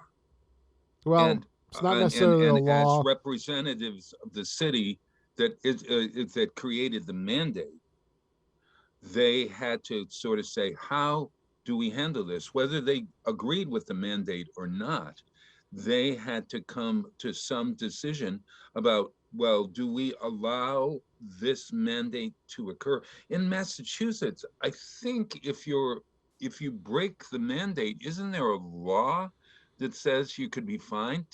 well, And it's not necessarily a law. as representatives of the city that created the mandate, they had to sort of say, how do we handle this? Whether they agreed with the mandate or not, they had to come to some decision about, well, do we allow this mandate to occur? In Massachusetts, I think if you break the mandate, isn't there a law that says you could be fined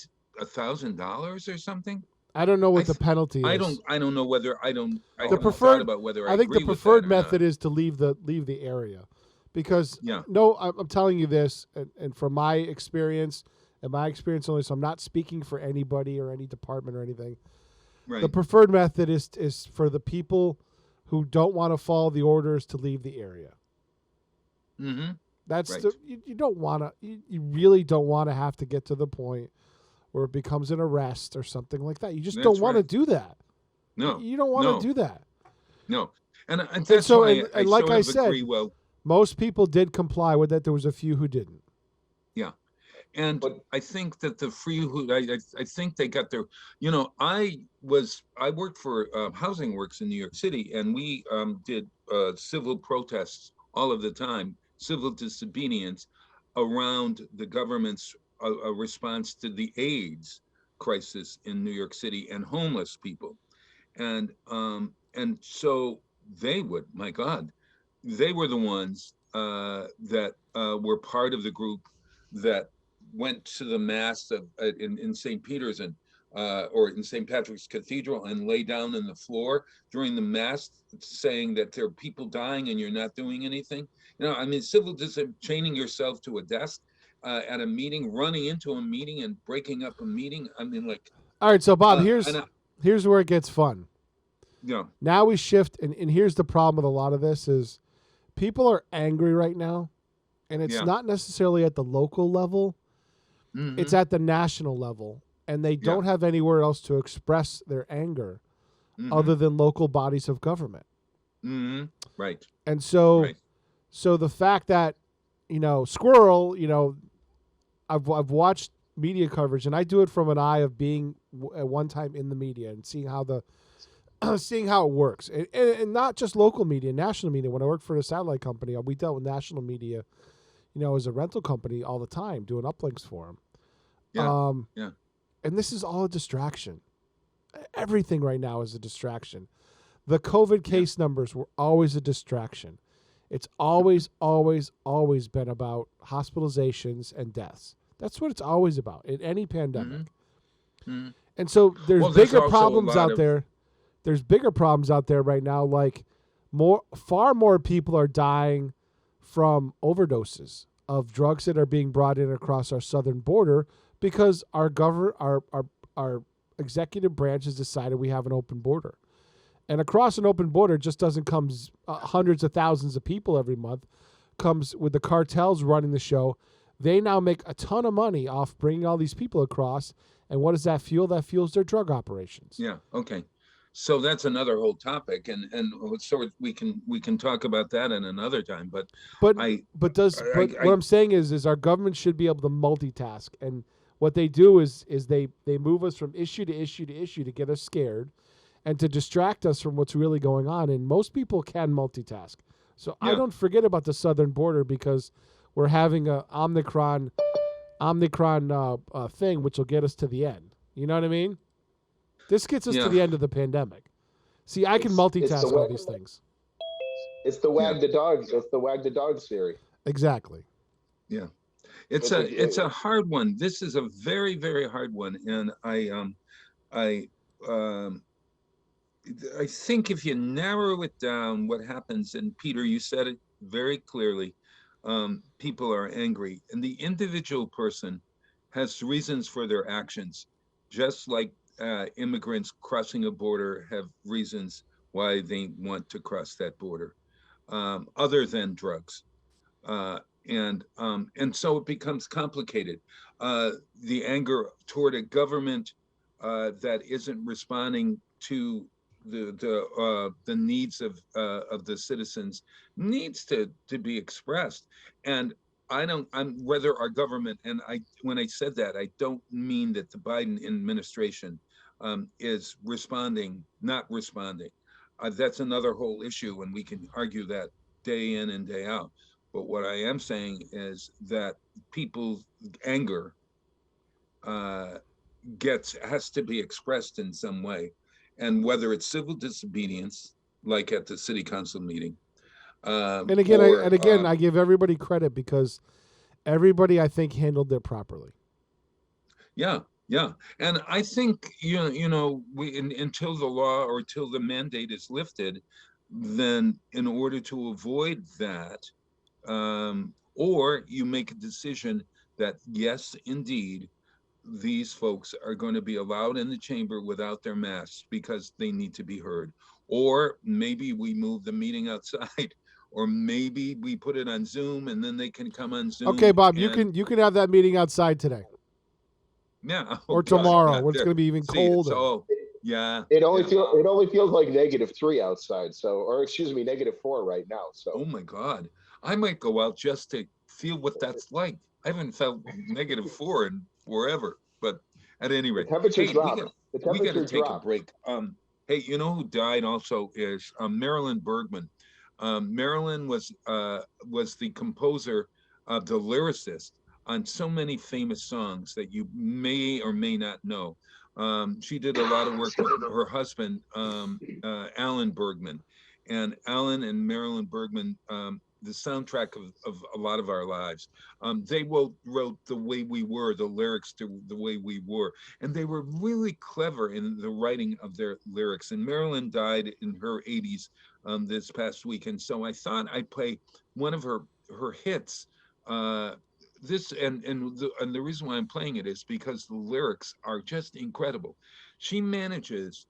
$1,000 or something? I don't know what the penalty is. I don't know whether I haven't preferred- thought about whether I I think the agree with preferred that or method not. is to leave the area, because Yeah. no, I'm telling you this, and from my experience, and my experience only, so I'm not speaking for anybody or any department or anything. Right. The preferred method is for the people who don't want to follow the orders to leave the area. Mm-hmm. That's Right. you don't want to. You really don't want to have to get to the point where it becomes an arrest or something like that. You just That's don't want to right. do that. No. You don't want to No. do that. No. And And that's so, why I and like sort I of said, agree. Well, most people did comply with it. There was a few who didn't. yeah. And But I think that the I think they got their, I worked for Housing Works in New York City, and we did civil protests all of the time, civil disobedience around the government's response to the AIDS crisis in New York City and homeless people. And so my God, they were the ones that were part of the group that went to the mass in St. Peter's or in St. Patrick's Cathedral and lay down on the floor during the mass, saying that there are people dying and you're not doing anything. I mean, chaining yourself to a desk at a meeting, running into a meeting and breaking up a meeting. I mean, like, All right, so Bob, and here's where it gets fun. yeah, Now we shift, and here's the problem with a lot of this is people are angry right now, and it's Yeah. not necessarily at the local level. mhm, It's at the national level, and they don't have anywhere else to express their anger mhm, other than local bodies of government. mhm, right, And so, right, so the fact that Squirrel, I've watched media coverage, and I do it from an eye of being at one time in the media and seeing how seeing how it works, and not just local media, national media. When I worked for a satellite company, we dealt with national media, as a rental company all the time, doing uplinks for them. yeah, yeah. And this is all a distraction. Everything right now is a distraction. The COVID case numbers were always a distraction. It's always, always, always been about hospitalizations and deaths. That's what it's always about in any pandemic. Mhm. And so there's Well, there's bigger also a problems lot out of- there. There's bigger problems out there right now. Like far more people are dying from overdoses of drugs that are being brought in across our southern border because our executive branch has decided we have an open border. And across an open border just doesn't come hundreds of thousands of people every month. Comes with the cartels running the show. They now make a ton of money off bringing all these people across. And what does that fuel? That fuels their drug operations. Yeah. Okay. So that's another whole topic, and so we can talk about that in another time. But But I, what I I'm saying is our government should be able to multitask, and what they do is they move us from issue to issue to issue to get us scared, and to distract us from what's really going on. And most people can multitask, so I Yeah. don't forget about the southern border because we're having a Omicron thing, which will get us to the end. You know what I mean? This gets us to Yeah. the end of the pandemic. See, I can It's- it's multitask the all way- these things. it's the wag the dogs. It's the wag the dogs theory. Exactly. yeah, it's It's a hard one. This is a very, very hard one, and I I think if you narrow it down, what happens, and Peter, you said it very clearly, people are angry, and the individual person has reasons for their actions, just like immigrants crossing a border have reasons why they want to cross that border, other than drugs. And so it becomes complicated. The anger toward a government that isn't responding to the needs of the citizens needs to be expressed. And I'm whether our government, and when I said that, I don't mean that the Biden administration is responding, not responding. That's another whole issue, and we can argue that day in and day out. But what I am saying is that people's anger has to be expressed in some way, and whether it's civil disobedience, like at the city council meeting, And again, I give everybody credit because everybody, I think, handled it properly. yeah, and I think until the law or till the mandate is lifted, then in order to avoid that, or you make a decision that yes, indeed, these folks are going to be allowed in the chamber without their masks because they need to be heard. Or maybe we move the meeting outside, or maybe we put it on Zoom and then they can come on Zoom. Okay, Bob, you can have that meeting outside today. Yeah. Or tomorrow, when it's going to be even colder. So, yeah. It only feels like -3 outside. So, or excuse me, -4 right now. So. Oh my God, I might go out just to feel what that's like. I haven't felt -4 in forever. But at any rate, temperature dropped. We got to take a break. Hey, you know who died also is Marilyn Bergman. Marilyn was the composer, the lyricist on so many famous songs that you may or may not know. She did a lot of work with her husband, Alan Bergman, and Alan and Marilyn Bergman, the soundtrack of a lot of our lives. They wrote The Way We Were, the lyrics to The Way We Were, and they were really clever in the writing of their lyrics. And Marilyn died in her 80s this past week, and so I thought I'd play one of her hits. The reason why I'm playing it is because the lyrics are just incredible. She manages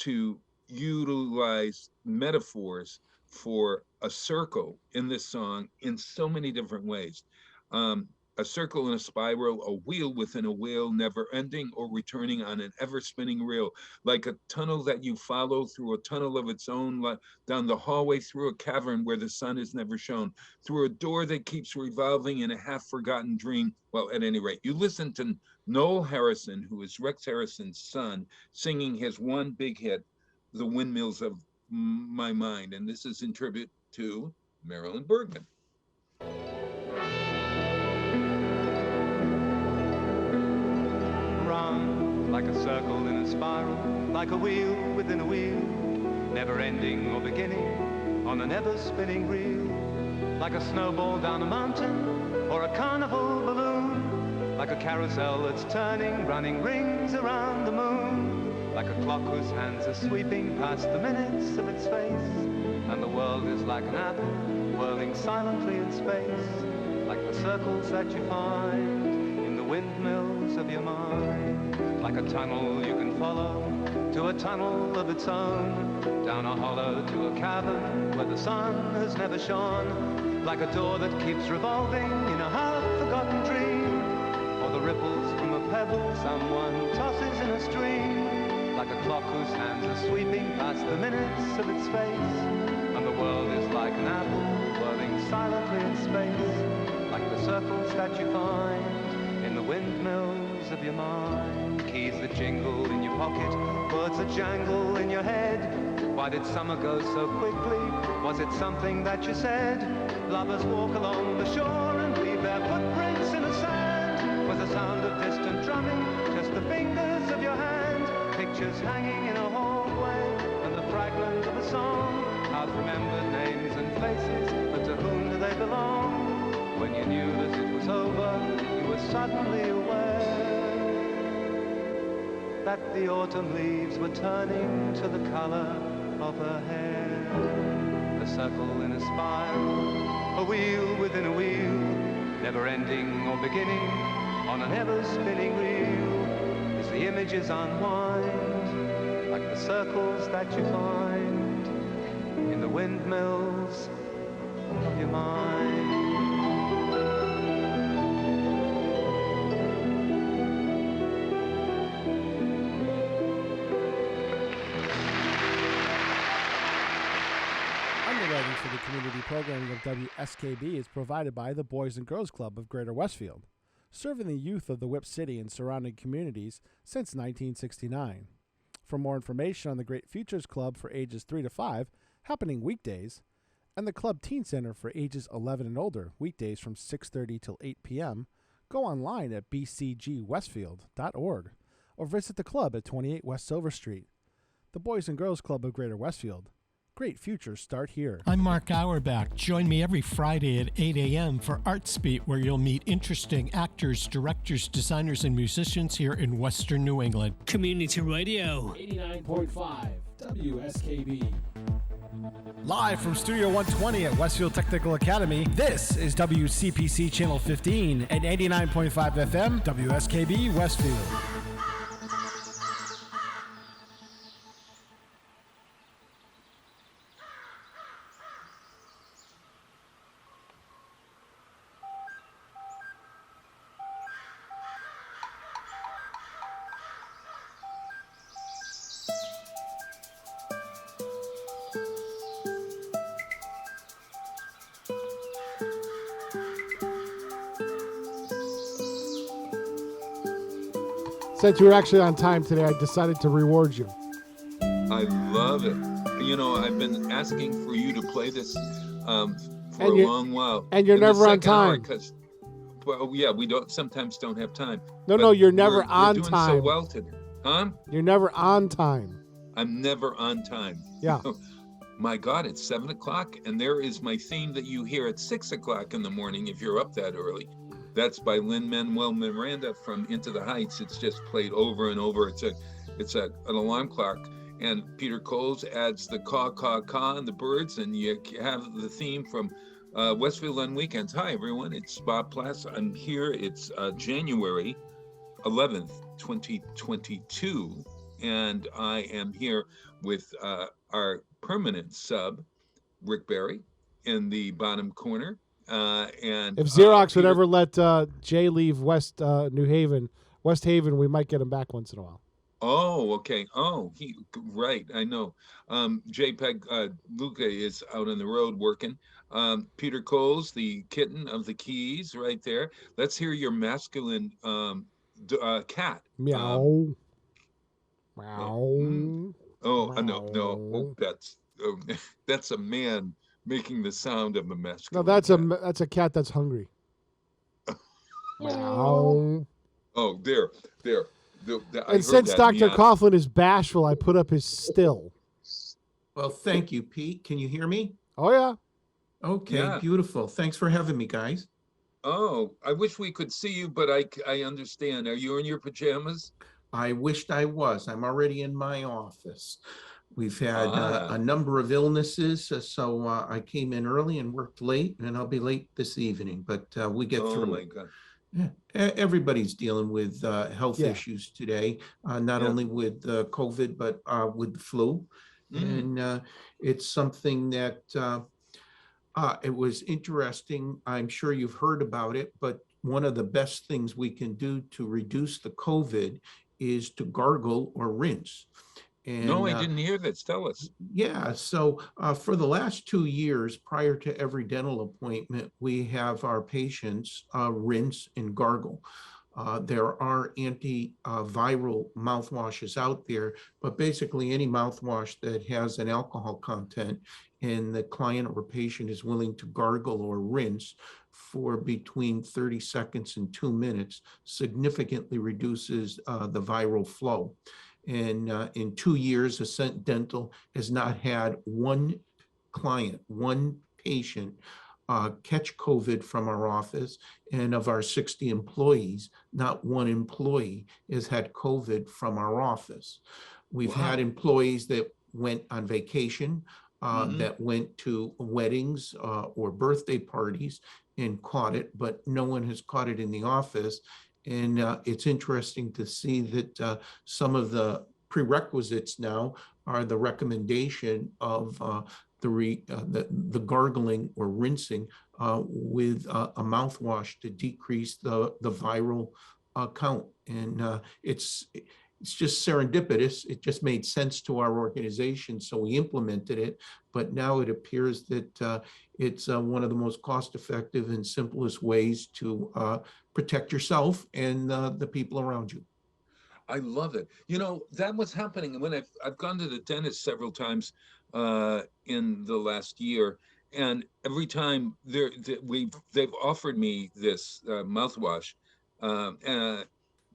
to utilize metaphors for a circle in this song in so many different ways. A circle in a spiral, a wheel within a wheel, never ending or returning on an ever spinning reel, like a tunnel that you follow through a tunnel of its own, down the hallway through a cavern where the sun is never shown, through a door that keeps revolving in a half forgotten dream. Well, at any rate, you listen to Noel Harrison, who is Rex Harrison's son, singing his one big hit, The Windmills of My Mind. And this is in tribute to Marilyn Bergman. Round like a circle in a spiral, like a wheel within a wheel, never ending or beginning on an ever spinning reel, like a snowball down a mountain or a carnival balloon, like a carousel that's turning, running rings around the moon, like a clock whose hands are sweeping past the minutes of its face, and the world is like an apple whirling silently in space, like the circles that you find in the windmills of your mind, like a tunnel you can follow to a tunnel of its own, down a hollow to a cavern where the sun has never shone, like a door that keeps revolving in a half-forgotten dream, or the ripples from a pebble someone tosses in a stream, like a clock whose hands are sweeping past the minutes of its face, and the world is like an apple whirling silently in space, like the circles that you find in the windmills of your mind. Keys that jingle in your pocket, words that jangle in your head. Why did summer go so quickly? Was it something that you said? Lovers walk along the shore and leave their footprints in the sand. Was the sound of distant drumming just the fingers of your hand? Pictures hanging in a hallway and the fragment of a song. Half-remembered names and faces, but to whom do they belong? When you knew that it was over, you were suddenly aware that the autumn leaves were turning to the color of her hair. A circle in a spiral, a wheel within a wheel, never ending or beginning on an ever spinning reel, as the images unwind, like the circles that you find in the windmills of your mind. Underwriting for the community programming of WSKB is provided by the Boys and Girls Club of Greater Westfield, serving the youth of the Whip City and surrounding communities since 1969. For more information on the Great Futures Club for ages 3 to 5, happening weekdays, and the Club Teen Center for ages 11 and older, weekdays from 6:30 till 8 p.m., go online at bcgwestfield.org or visit the club at 28 West Silver Street. The Boys and Girls Club of Greater Westfield. Great futures start here. I'm Mark Auerbach. Join me every Friday at 8 a.m. for Arts Beat, where you'll meet interesting actors, directors, designers, and musicians here in Western New England. Community Radio. 89.5 WSKB. Live from Studio 120 at Westfield Technical Academy, this is WCPC Channel 15 and 89.5 FM, WSKB Westfield. Since you were actually on time today, I decided to reward you. I love it. You know, I've been asking for you to play this for a long while. And you're never on time. Well, yeah, we sometimes don't have time. No, you're never on we're doing time. so well today. Huh? You're never on time. I'm never on time. Yeah. My God, it's 7 o'clock, and there is my theme that you hear at 6 o'clock in the morning if you're up that early. That's by Lin-Manuel Miranda from Into the Heights. It's just played over and over. It's an alarm clock. And Peter Coles adds the caw, caw, caw, and the birds, and you have the theme from Westfield on Weekends. Hi, everyone. It's Bob Plass. I'm here. It's January 11th, 2022, and I am here with our permanent sub, Rick Berry, in the bottom corner. And if Xerox would ever let Jay leave West Haven, we might get him back once in a while. Oh, okay. Oh, right. I know. JPEG Luca is out on the road working. Peter Coles, the kitten of the Keys, right there. Let's hear your masculine cat. Meow. Meow. No. Oh, that's a man making the sound of a masculine. No, that's a cat that's hungry. Meow. Oh, there. And since Dr. Coughlin is bashful, I put up his still. Well, thank you, Pete. Can you hear me? Oh, yeah. Okay, Yeah. Beautiful. Thanks for having me, guys. Oh, I wish we could see you, but I understand. Are you in your pajamas? I wished I was. I'm already in my office. We've had a number of illnesses, so I came in early and worked late, and I'll be late this evening, but we get through. Oh, my God. Yeah. Everybody's dealing with health issues today, not only with COVID, but with the flu. And it's something that it was interesting. I'm sure you've heard about it, but one of the best things we can do to reduce the COVID is to gargle or rinse. And, no, I didn't hear that. Tell us. Yeah. So for the last 2 years, prior to every dental appointment, we have our patients rinse and gargle. There are antiviral mouthwashes out there, but basically any mouthwash that has an alcohol content and the client or patient is willing to gargle or rinse for between 30 seconds and 2 minutes significantly reduces the viral flow. And in 2 years, Ascent Dental has not had one client, one patient catch COVID from our office. And of our 60 employees, not one employee has had COVID from our office. We've had employees that went on vacation, that went to weddings or birthday parties and caught it, but no one has caught it in the office. And it's interesting to see that some of the prerequisites now are the recommendation of the gargling or rinsing with a mouthwash to decrease the viral count. And it's just serendipitous. It just made sense to our organization, so we implemented it. But now it appears that it's one of the most cost-effective and simplest ways to protect yourself and the people around you. I love it. You know, that was happening when I've gone to the dentist several times in the last year, and every time they've offered me this mouthwash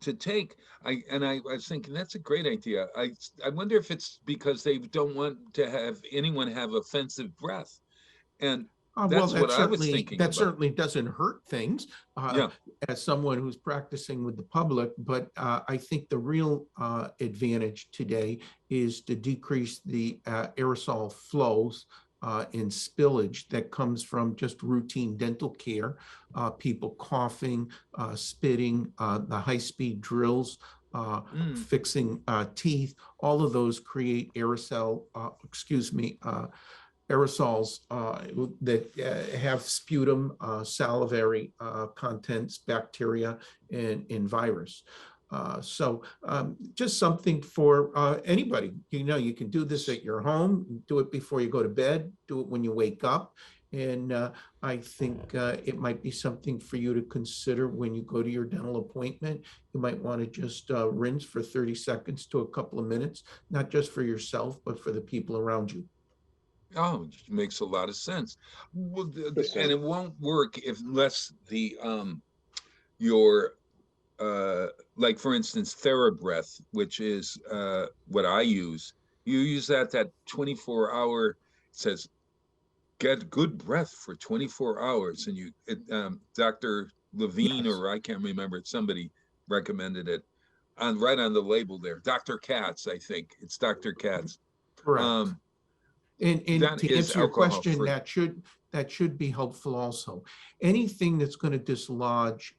to take. I was thinking that's a great idea. I wonder if it's because they don't want to have anyone have offensive breath, and Well, That's what I was thinking that about. certainly doesn't hurt things Yeah. as someone who's practicing with the public. But I think the real advantage today is to decrease the aerosol flows and spillage that comes from just routine dental care, people coughing, spitting, the high-speed drills, fixing teeth. All of those create aerosols that have sputum, salivary contents, bacteria, and virus. Just something for anybody. You can do this at your home, do it before you go to bed, do it when you wake up. And I think it might be something for you to consider when you go to your dental appointment. You might want to just rinse for 30 seconds to a couple of minutes, not just for yourself, but for the people around you. Oh, it makes a lot of sense. Well, and it won't work unless your like for instance TheraBreath, which is what I use. You use that 24-hour, it says get good breath for 24 hours, and Dr. Levine, Yes. or I can't remember, somebody recommended it right on the label there. Dr. Katz, I think it's Dr. Katz. Correct. And That to is answer your alcohol question, free. that should be helpful also. Anything that's going to dislodge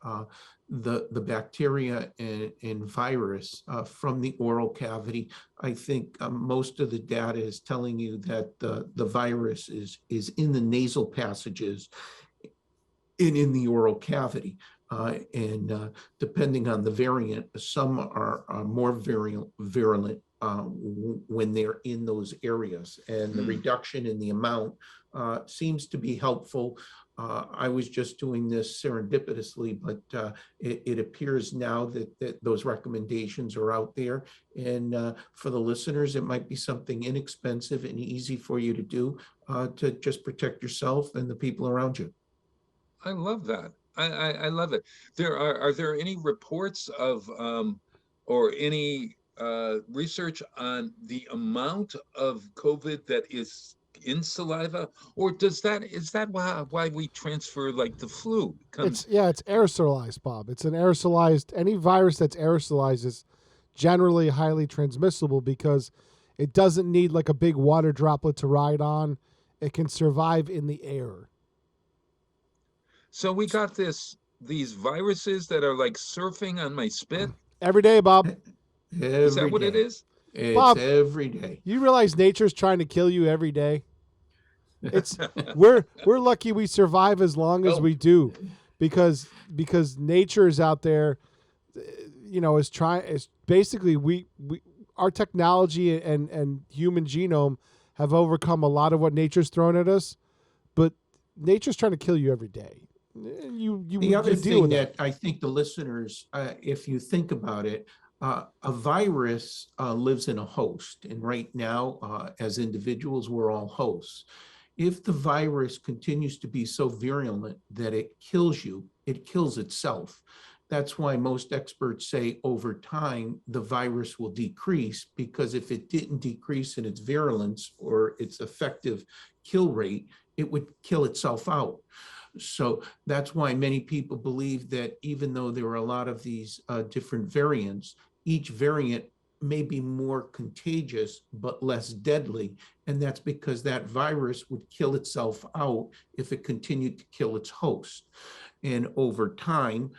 the bacteria and virus from the oral cavity, I think most of the data is telling you that the virus is in the nasal passages and in the oral cavity. And depending on the variant, some are more virulent when they're in those areas, and the reduction in the amount seems to be helpful. I was just doing this serendipitously, but it appears now that those recommendations are out there. And for the listeners, it might be something inexpensive and easy for you to do to just protect yourself and the people around you. I love that. I love it. Are there any reports of or any research on the amount of COVID that is in saliva, or is that why we transfer like the flu? It's aerosolized, Bob. It's an aerosolized. Any virus that's aerosolized is generally highly transmissible because it doesn't need like a big water droplet to ride on. It can survive in the air. So we got these viruses that are like surfing on my spit. Every day, Bob. Is that what it is? It's Bob, every day. You realize nature's trying to kill you every day? It's we're lucky we survive as long as we do, because nature is out there, is basically we our technology and human genome have overcome a lot of what nature's thrown at us, but nature's trying to kill you every day. The other thing that I think the listeners, if you think about it, a virus lives in a host, and right now, as individuals, we're all hosts. If the virus continues to be so virulent that it kills you, it kills itself. That's why most experts say over time, the virus will decrease, because if it didn't decrease in its virulence or its effective kill rate, it would kill itself out. So that's why many people believe that even though there are a lot of these different variants, each variant may be more contagious but less deadly. And that's because that virus would kill itself out if it continued to kill its host. And over time,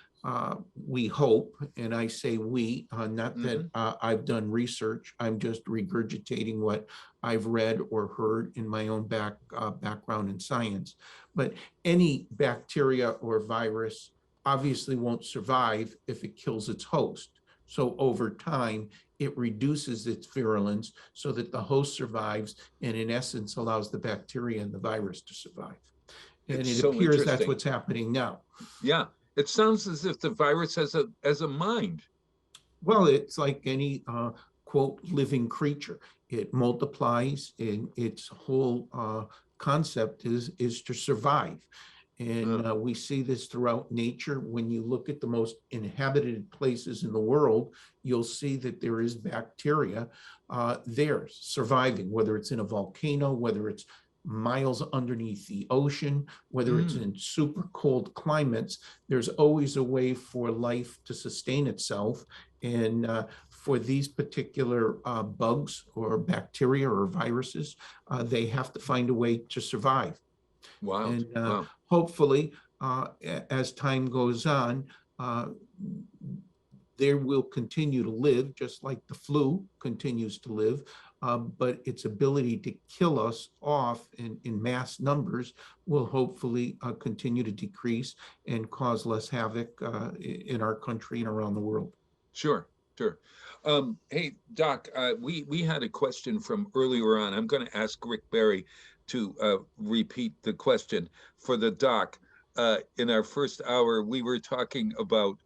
we hope, and I say we, not that I've done research, I'm just regurgitating what I've read or heard in my own background in science. But any bacteria or virus obviously won't survive if it kills its host. So over time, it reduces its virulence so that the host survives, and in essence allows the bacteria and the virus to survive. And it appears that's what's happening now. Yeah. It sounds as if the virus has a mind. Well, it's like any quote living creature. It multiplies, and its whole concept is to survive. And we see this throughout nature. When you look at the most inhabited places in the world, you'll see that there is bacteria there surviving, whether it's in a volcano, whether it's miles underneath the ocean, whether it's in super cold climates, there's always a way for life to sustain itself. And for these particular bugs or bacteria or viruses, they have to find a way to survive. Wow. And Wow. hopefully, as time goes on, they will continue to live just like the flu continues to live, but its ability to kill us off in mass numbers will hopefully continue to decrease and cause less havoc in our country and around the world. Sure, sure. Hey, Doc, we had a question from earlier on. I'm going to ask Rick Berry to repeat the question for the doc. In our first hour, we were talking about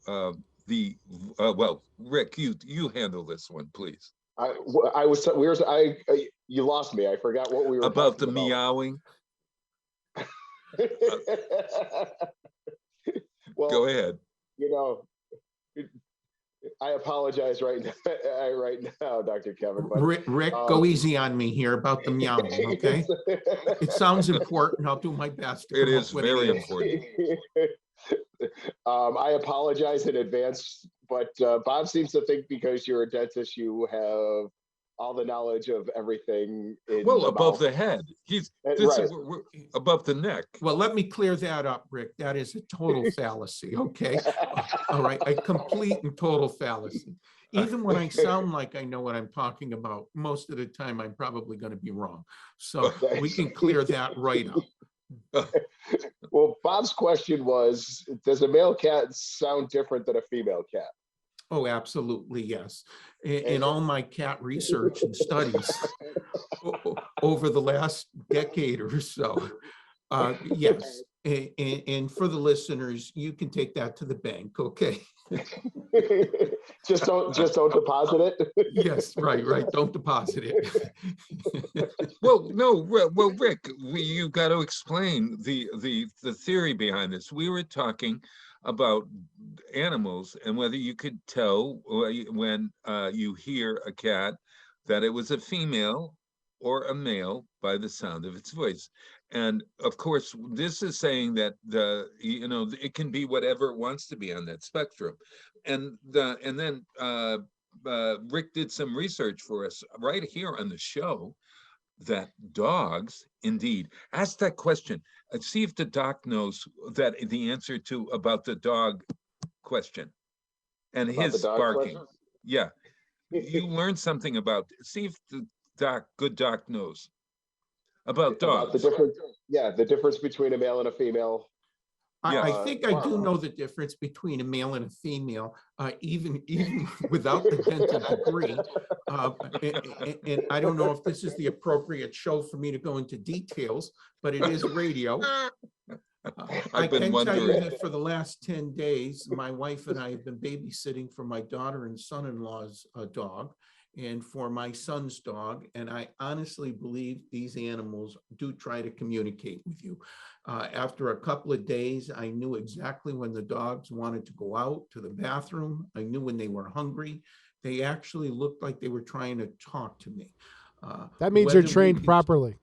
well, Rick, you handle this one, please. You lost me. I forgot what we were about the about. meowing. Well, go ahead. You know, I apologize right now, Dr. Kevin. But, Rick, go easy on me here about the meowing, okay? It sounds important. I'll do my best. It is very important. I apologize in advance, but Bob seems to think because you're a dentist, you have all the knowledge of everything. Well, above the head. Right. Above the neck. Well, let me clear that up, Rick. That is a total fallacy, okay? All right, a complete and total fallacy. Even when I sound like I know what I'm talking about, most of the time I'm probably going to be wrong. So we can clear that right up. Well, Bob's question was, does a male cat sound different than a female cat? Oh, absolutely, yes. In all my cat research and studies over the last decade or so, yes. And for the listeners, you can take that to the bank, okay? just don't deposit it. Yes, right. Don't deposit it. Well, no, well, Rick, you got to explain the theory behind this. We were talking about animals and whether you could tell when you hear a cat that it was a female or a male by the sound of its voice. And of course, this is saying that it can be whatever it wants to be on that spectrum. And then Rick did some research for us right here on the show that dogs, indeed, ask that question. See if the doc knows that the answer to about the dog question and about his barking. Question? Yeah, you learned something about. See if the good doc knows about dogs. About the difference between a male and a female. I think I do know the difference between a male and a female, even without the dental degree. And I don't know if this is the appropriate show for me to go into details, but it is radio. I can tell you that for the last 10 days, my wife and I have been babysitting for my daughter and son-in-law's dog and for my son's dog. And I honestly believe these animals do try to communicate with you. After a couple of days, I knew exactly when the dogs wanted to go out to the bathroom. I knew when they were hungry. They actually looked like they were trying to talk to me. That means they're trained properly.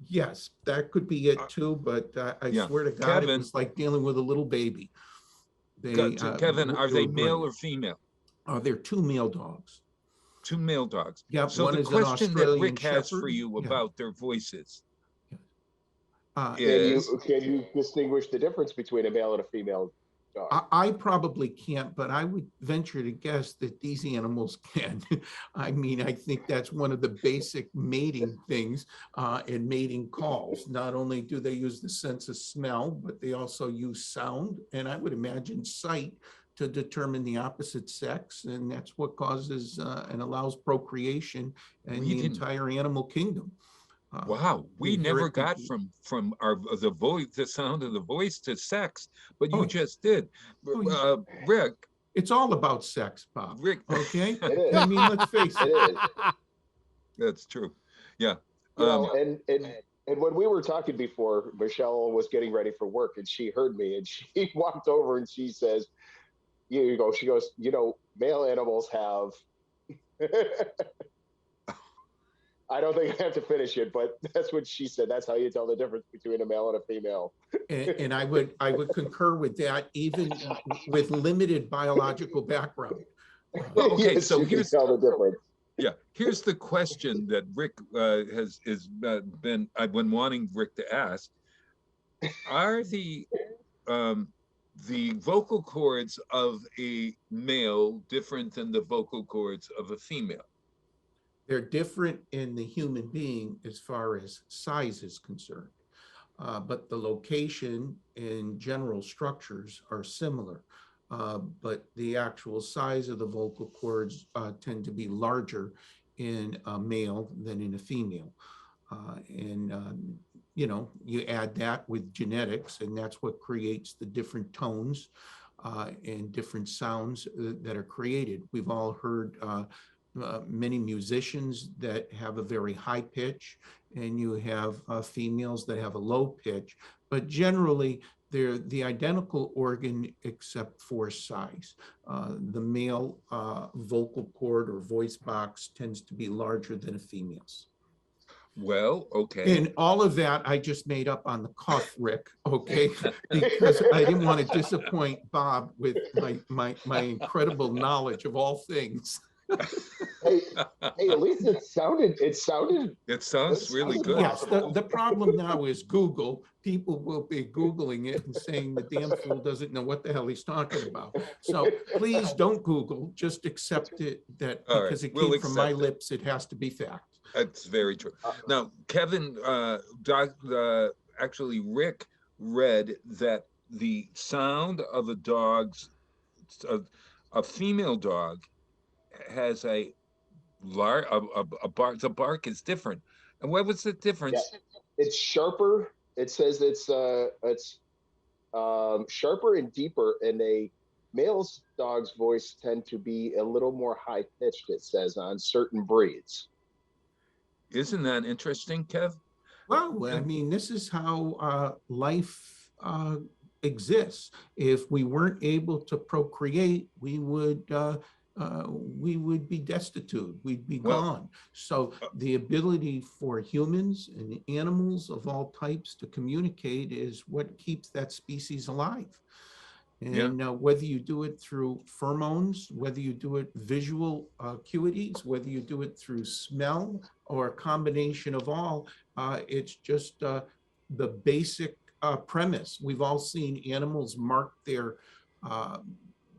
Yes, that could be it too, but I swear to God, Kevin, it was like dealing with a little baby. Kevin, are they male or female? They're two male dogs. Two male dogs. Yeah. So the question that Rick has for you about their voices is... Can you distinguish the difference between a male and a female dog? I probably can't, but I would venture to guess that these animals can. I mean, I think that's one of the basic mating things and mating calls. Not only do they use the sense of smell, but they also use sound, and I would imagine sight to determine the opposite sex, and that's what causes and allows procreation in the entire animal kingdom. Wow, we never got from the sound of the voice to sex, but you just did. Rick, it's all about sex, Bob. Rick, okay? I mean, let's face it. That's true. Yeah. And when we were talking before, Michelle was getting ready for work, and she heard me, and she walked over and she says, she goes, male animals have I don't think I have to finish it, but that's what she said. That's how you tell the difference between a male and a female. And I would concur with that, even with limited biological background. Well, okay, Yes, so you can here's tell the difference. here's the question that Rick I've been wanting Rick to ask. Are the vocal cords of a male different than the vocal cords of a female? They're different in the human being as far as size is concerned. But the location and general structures are similar. But the actual size of the vocal cords tend to be larger in a male than in a female. You add that with genetics, and that's what creates the different tones and different sounds that are created. We've all heard many musicians that have a very high pitch, and you have females that have a low pitch, but generally they're the identical organ except for size. The male vocal cord or voice box tends to be larger than a female's. Well, okay. And all of that I just made up on the cuff, Rick, okay? Because I didn't want to disappoint Bob with my incredible knowledge of all things. Hey, at least it sounds really good. Yes, the problem now is Google. People will be Googling it and saying the damn fool doesn't know what the hell he's talking about. So please don't Google, just accept it that because it came from my lips, it has to be fact. That's very true. Now, Kevin, actually, Rick read that the sound of a female dog has a bark. The bark is different. And what was the difference? Yeah, it's sharper. It says it's sharper and deeper, and a male's dog's voice tend to be a little more high pitched. It says on certain breeds. Isn't that interesting, Kev? Well, I mean, this is how life exists. If we weren't able to procreate, we would be destitute. We'd be gone. So the ability for humans and animals of all types to communicate is what keeps that species alive. And whether you do it through pheromones, whether you do it visual acuities, whether you do it through smell or a combination of all, it's just the basic premise. We've all seen animals mark their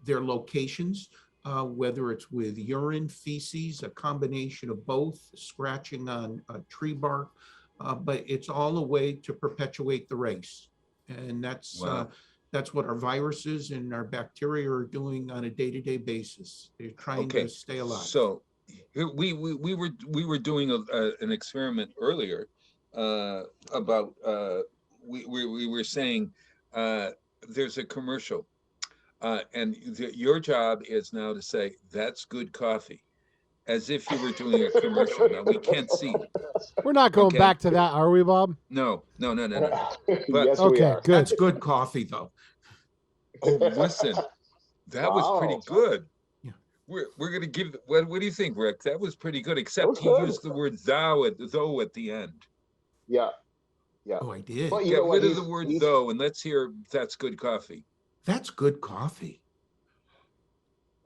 locations, whether it's with urine, feces, a combination of both, scratching on tree bark, but it's all a way to perpetuate the race. And that's what our viruses and our bacteria are doing on a day-to-day basis. They're trying to stay alive. So we were doing an experiment earlier about we were saying there's a commercial, and your job is now to say that's good coffee, as if you were doing a commercial. Now we can't see. We're not going back to that, are we, Bob? No. But, yes, okay, good. That's good coffee, though. Oh, listen, that was pretty good. Yeah. We're gonna give. What do you think, Rick? That was pretty good, except he used the word though at the end. Yeah. Oh, I did. But Get rid of the word though, and let's hear that's good coffee. That's good coffee.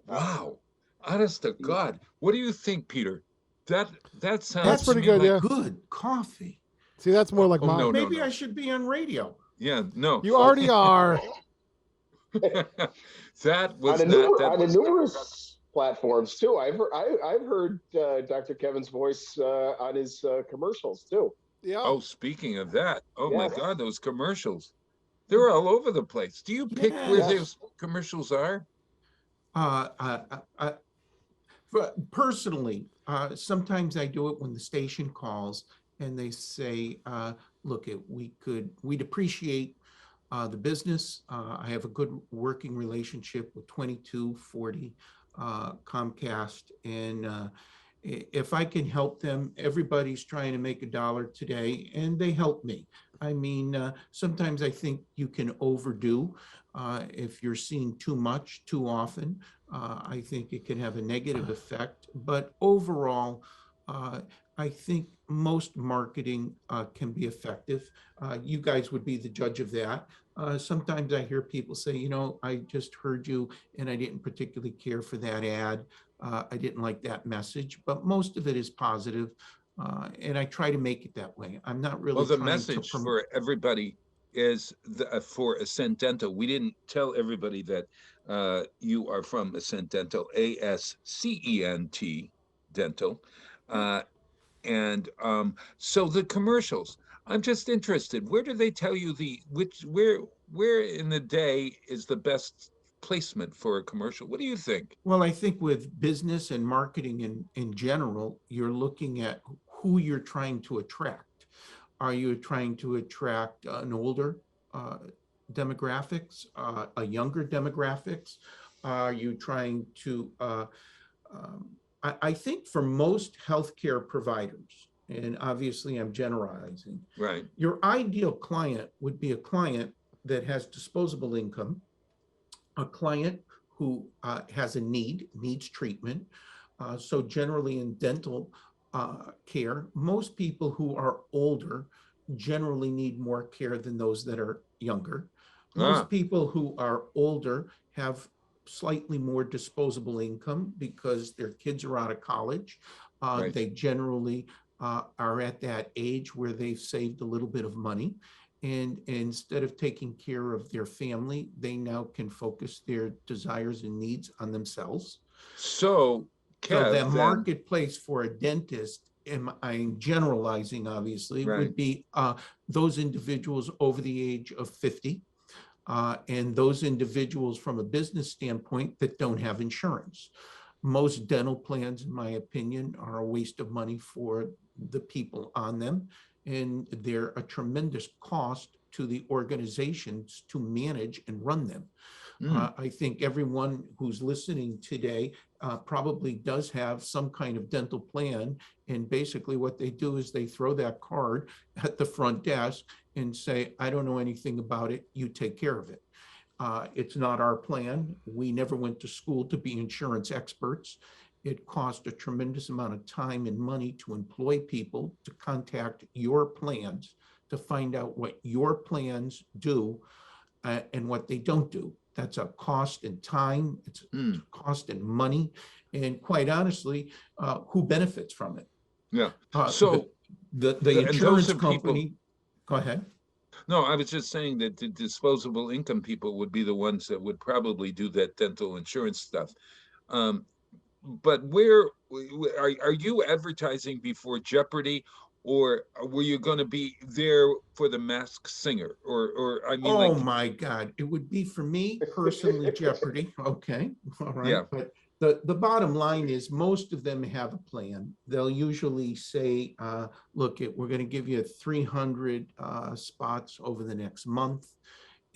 Wow. Honest to God. What do you think, Peter? That sounds That's pretty good, like good coffee. See, that's more like mine. no, Maybe I should be on radio. Yeah, no. You already are. That was on the numerous platforms too. I've heard Dr. Kevin's voice on his commercials too. Yeah. Oh, speaking of that, my God, those commercials. They're all over the place. Do you pick where those commercials are? Personally, sometimes I do it when the station calls and they say, look, we'd appreciate the business. I have a good working relationship with 2240 Comcast, and if I can help them, everybody's trying to make $1 today, and they help me. I mean, sometimes I think you can overdo if you're seeing too much too often. I think it can have a negative effect, but overall, I think most marketing can be effective. You guys would be the judge of that. Sometimes I hear people say, I just heard you and I didn't particularly care for that ad. I didn't like that message, but most of it is positive. And I try to make it that way. I'm not Well, really the trying to message for everybody is for Ascent Dental. We didn't tell everybody that you are from Ascent Dental, ASCENT Dental. Uh, and so the commercials, I'm just interested. Where do they tell you where in the day is the best placement for a commercial? What do you think? Well, I think with business and marketing in general, you're looking at who you're trying to attract. Are you trying to attract an older uh, demographics, a younger demographics? Are you trying to, I think for most healthcare providers, and obviously I'm generalizing, Right. your ideal client would be a client that has disposable income, a client who has a needs treatment. So generally in dental care, most people who are older generally need more care than those that are younger. Most Ah, people who are older have slightly more disposable income because their kids are out of college. right. They generally are at that age where they've saved a little bit of money. And instead of taking care of their family, they now can focus their desires and needs on themselves. So, So the Kev, then, marketplace for a dentist, I'm generalizing obviously, right. would be those individuals over the age of 50, and those individuals from a business standpoint that don't have insurance. Most dental plans, in my opinion, are a waste of money for the people on them, and they're a tremendous cost to the organizations to manage and run them. Mm, I think everyone who's listening today probably does have some kind of dental plan. And basically what they do is they throw that card at the front desk and say, I don't know anything about it. You take care of it. It's not our plan. We never went to school to be insurance experts. It cost a tremendous amount of time and money to employ people to contact your plans to find out what your plans do and what they don't do. That's a cost in time, it's mm, cost in money, and quite honestly, who benefits from it? yeah. Uh, the, So, the and those insurance are people. company, go ahead. No, I was just saying that the disposable income people would be the ones that would probably do that dental insurance stuff. Um, but are you advertising before Jeopardy, or were you going to be there for the Masked Singer, or I mean, Oh like, my God, it would be for me personally Jeopardy. Okay, all right. yeah, But the bottom line is most of them have a plan. They'll usually say, look, we're going to give you 300 spots over the next month.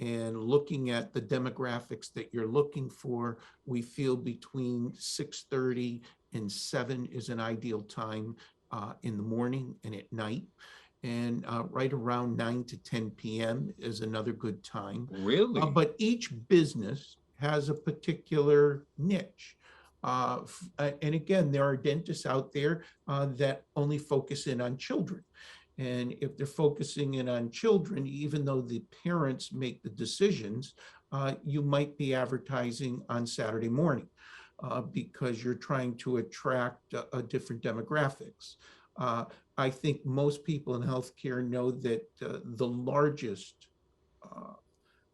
And looking at the demographics that you're looking for, we feel between 6:30 and 7 is an ideal time in the morning and at night. And right around 9 to 10 p.m. is another good time. really? But each business has a particular niche. And again, there are dentists out there that only focus in on children. And if they're focusing in on children, even though the parents make the decisions, you might be advertising on Saturday morning because you're trying to attract a different demographics. I think most people in healthcare know that the largest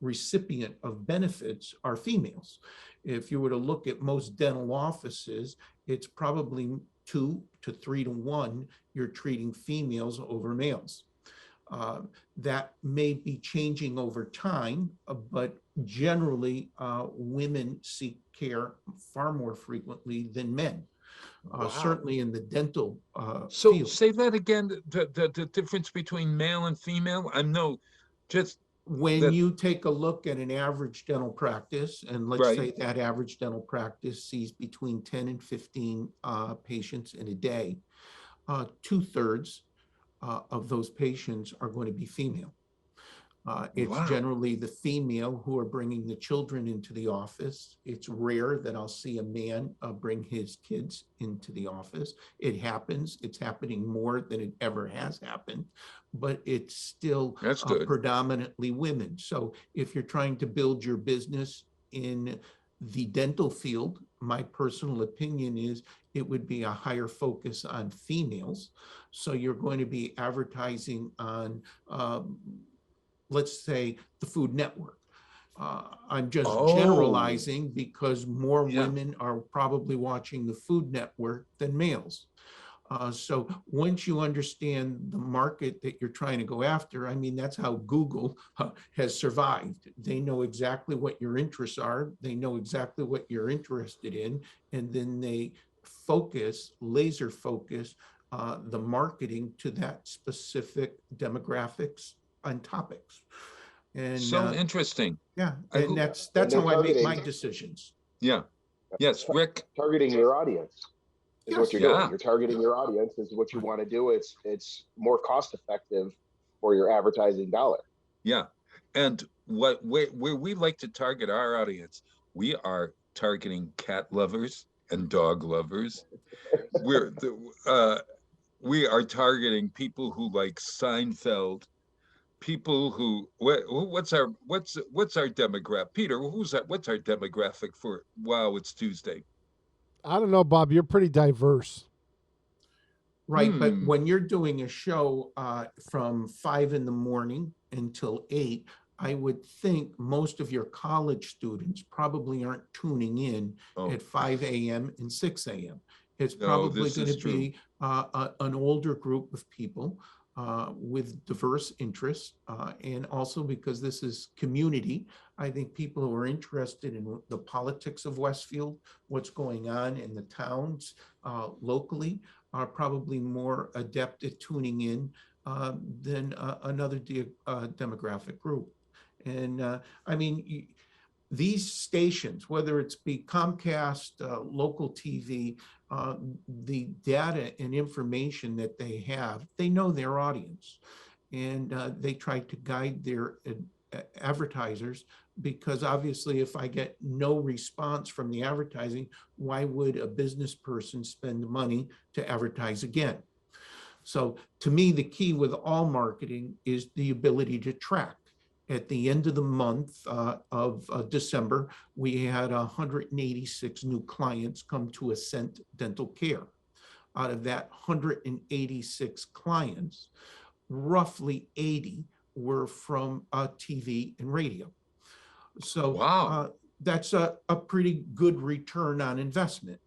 recipient of benefits are females. If you were to look at most dental offices, it's probably 2 to 3 to 1, you're treating females over males. Uh, that may be changing over time, but generally women seek care far more frequently than men, Wow. certainly in the dental So field. say that again, the difference between male and female. I know just When that, you take a look at an average dental practice, and let's right? say that average dental practice sees between 10 and 15 patients in a day, 2/3 of those patients are going to be female. It's Wow. generally the female who are bringing the children into the office. It's rare that I'll see a man bring his kids into the office. It happens. It's happening more than it ever has happened, but it's still That's good. predominantly women. So if you're trying to build your business in the dental field, my personal opinion is it would be a higher focus on females. So you're going to be advertising on let's say the Food Network. I'm just Oh, generalizing because more yeah. women are probably watching the Food Network than males. So once you understand the market that you're trying to go after, I mean, that's how Google has survived. They know exactly what your interests are. They know exactly what you're interested in. And then they laser focus the marketing to that specific demographics and topics. And So interesting. yeah, I and who And that's they're how I make my targeting decisions. Yeah. Yes, Rick. targeting your audience is what Yes. you're doing. Yeah. You're targeting your audience is what you want to do. It's more cost effective for your advertising dollar. Yeah. And where we like to target our audience, we are targeting cat lovers and dog lovers. We're the we are targeting people who like Seinfeld, people who what's our demographic? Peter, who's that? What's our demographic for Wow, it's Tuesday? I don't know, Bob. You're pretty diverse. Right, but Hmm. when you're doing a show from 5 in the morning until 8, I would think most of your college students probably aren't tuning in Oh, at 5 a.m. and 6 a.m. It's no, probably this going to is true. be an older group of people with diverse interests. And also because this is community, I think people who are interested in the politics of Westfield, what's going on in the towns locally, are probably more adept at tuning in than another demographic group. And I mean, these stations, whether it's be Comcast, local TV, the data and information that they have, they know their audience. And they try to guide their advertisers, because obviously if I get no response from the advertising, why would a business person spend money to advertise again? So to me, the key with all marketing is the ability to track. At the end of the month of December, we had 186 new clients come to Ascent Dental Care. Out of that 186 clients, roughly 80 were from TV and radio. So Wow. that's a pretty good return on investment.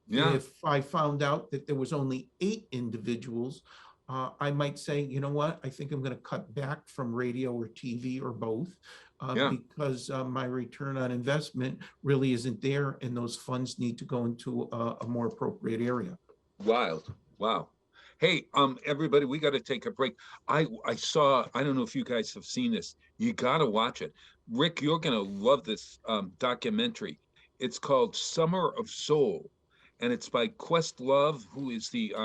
Yeah. If I found out that there was only 8 individuals, I might say, you know what, I think I'm going to cut back from radio or TV or both, Yeah. because my return on investment really isn't there, and those funds need to go into a more appropriate area. Wild. Wow. Hey, everybody, we got to take a break. I saw, I don't know if you guys have seen this. You got to watch it. Rick, you're going to love this documentary. It's called Summer of Soul, and it's by Questlove, who is the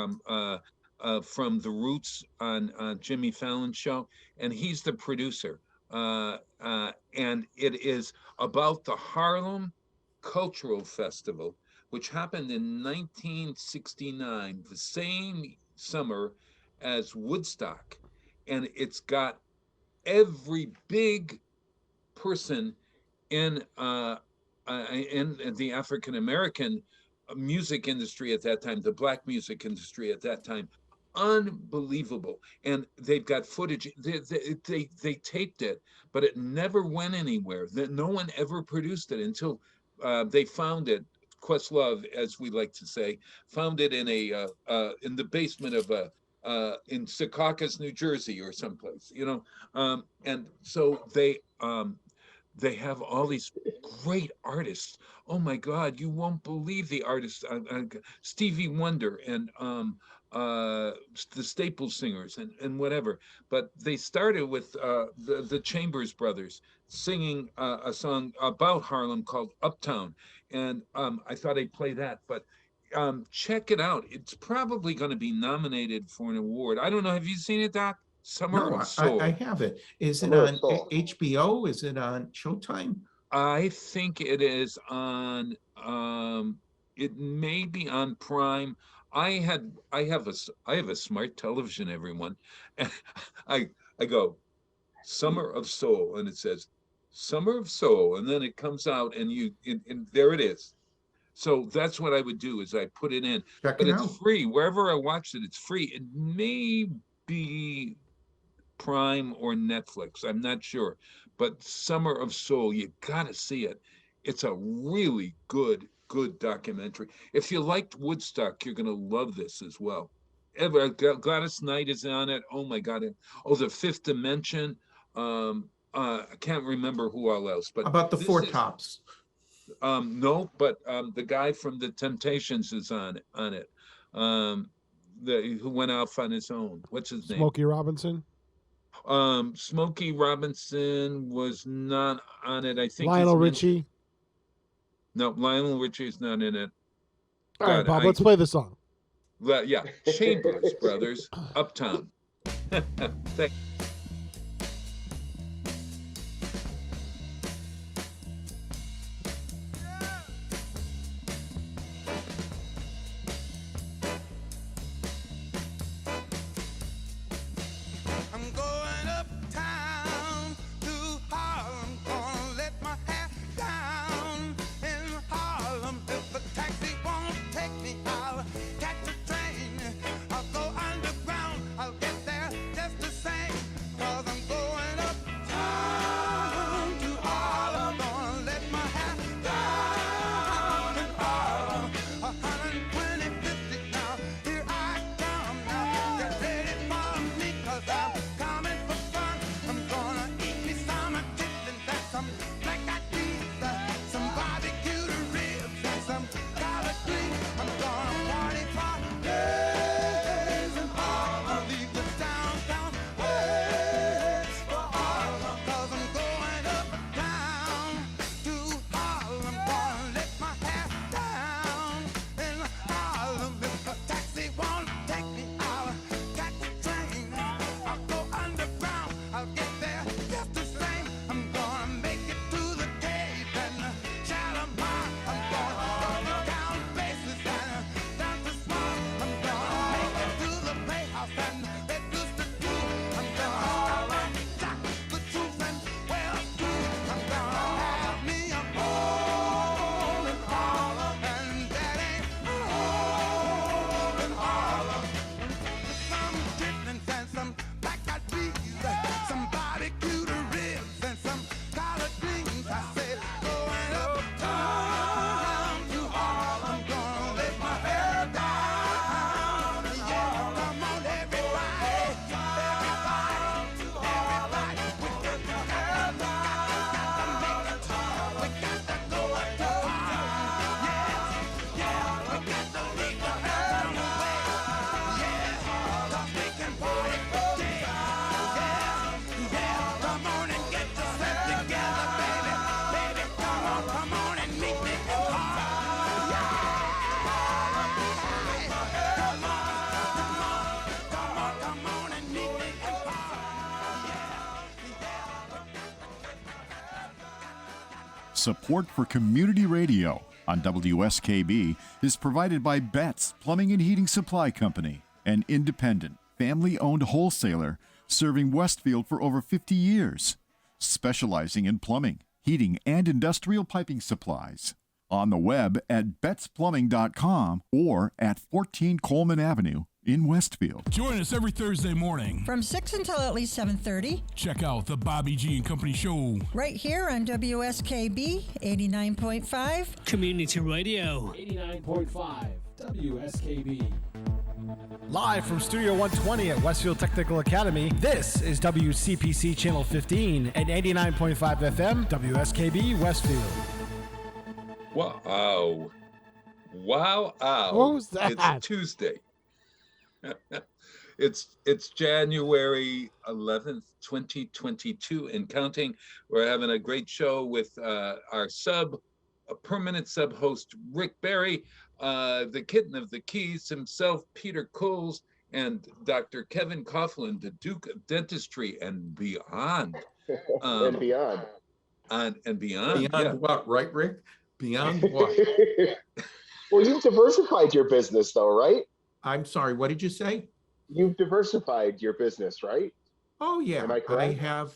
from The Roots on Jimmy Fallon's show, and he's the producer. And it is about the Harlem Cultural Festival, which happened in 1969, the same summer as Woodstock. And it's got every big person in in the African American music industry at that time, the black music industry at that time. Unbelievable. And they've got footage. They taped it, but it never went anywhere. No one ever produced it until they found it. Questlove, as we like to say, found it in the basement of a in Secaucus, New Jersey, or someplace, and so they have all these great artists. Oh my God, you won't believe the artists. Stevie Wonder and the Staple Singers and whatever. But they started with the Chambers Brothers singing a song about Harlem called Uptown. And I thought I'd play that. But check it out. It's probably going to be nominated for an award. I don't know. Have you seen it, Doc? Summer No, of Soul. I have it. Is it Summer of on Soul. HBO? Is it on Showtime? I think it is on. It may be on Prime. I have a smart television, everyone, and I go Summer of Soul, and it says Summer of Soul, and then it comes out, and and there it is. So that's what I would do is I put it in, Check but it it's out. free wherever I watched it. It's free. It may be Prime or Netflix. I'm not sure, but Summer of Soul, you gotta see it. It's a really good documentary. If you liked Woodstock, you're gonna love this as well. Gladys Knight is on it. Oh my God! Oh, The Fifth Dimension. I can't remember who all else, but About the this Four is Tops. no, but the guy from the Temptations is on it. Who went off on his own. What's his name? Smokey Robinson, Smokey Robinson was not on it. I think Lionel he's mentioned. Richie. No, Lionel Richie's not in it. All right, God, Bob, let's play the song. Yeah, Chambers Brothers, Uptown. Thank I'm going uptown to Harlem, gonna let my hair down in Harlem. If a taxi won't take me, I'll catch a train. I'll go underground, I'll get there just the same. 'Cause I'm going uptown to Harlem, gonna let my hair down in Harlem. 120, 50 now, here I come now. Get ready for me, 'cause I'm coming for fun. I'm gonna eat me some chitlins and some black-eyed peas, some barbecued ribs and some collard greens. I'm gonna party for days in Harlem. Leave the downtown ways for Harlem. 'Cause I'm going uptown to Harlem. Gonna let my hair down in Harlem. If a taxi won't take me, I'll catch a train. I'll go underground, I'll get there just the same. I'm gonna make it to the cave and Shalimar. I'm gonna down places and down to small. I'm gonna make it to the playhouse and Red Rooster too. I'm gonna talk the truth and well too. I'm gonna have me a hole in Harlem, and that ain't a hole in Harlem. Some chitlins and some black-eyed peas, some barbecued ribs and some collard greens. I said, going uptown to Harlem, gonna let my hair down. Yeah, come on, everybody, everybody, we got to hair down. We got to go up to Harlem. Yeah, we got to leave the hair down the way. Yeah, 'cause we can party for days. Yeah, come on and get yourself together, baby. Baby, come on and meet me in Harlem. Yeah, come on and meet me in Support for community radio on WSKB is provided by Betts Plumbing and Heating Supply Company, an independent, family-owned wholesaler serving Westfield for over 50 years, specializing in plumbing, heating, and industrial piping supplies. On the web at bettsplumbing.com or at 14 Coleman Avenue in Westfield. Join us every Thursday morning from 6 until at least 7:30. Check out the Bobby G and Company Show right here on WSKB 89.5 Community Radio. 89.5 WSKB. Live from Studio 120 at Westfield Technical Academy, this is WCPC Channel 15 and 89.5 FM WSKB Westfield. Wow. What was that? It's Tuesday. It's January 11th, 2022 and counting. We're having a great show with our permanent sub-host, Rick Berry, the kitten of the keys himself, Peter Coles, and Dr. Kevin Coughlin, the Duke of Dentistry and beyond. And beyond. And beyond. Beyond what, right, Rick? Beyond what? Well, you've diversified your business, though, right? I'm sorry, what did you say? You've diversified your business, right? Oh, yeah. Am I correct? have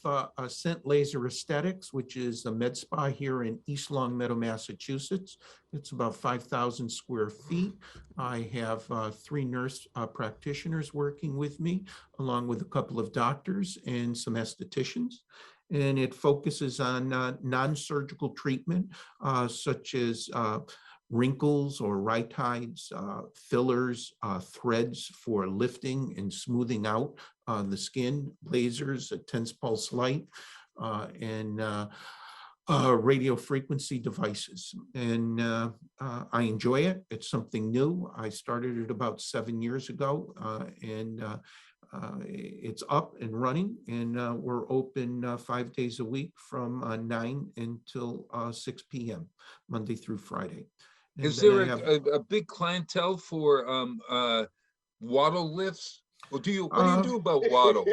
Scent Laser Aesthetics, which is a med spa here in East Longmeadow, Massachusetts. It's about 5,000 square feet. I have 3 nurse practitioners working with me, along with a couple of doctors and some estheticians. And it focuses on non-surgical treatment, such as wrinkles or rhytides, fillers, threads for lifting and smoothing out the skin, lasers, a tense pulse light, and radio frequency devices. And I enjoy it. It's something new. I started it about 7 years ago, and it's up and running, and we're open 5 days a week from 9 until 6 p.m., Monday through Friday. And Is then there I have, a big clientele for waddle lifts? Well, what do you do about waddles?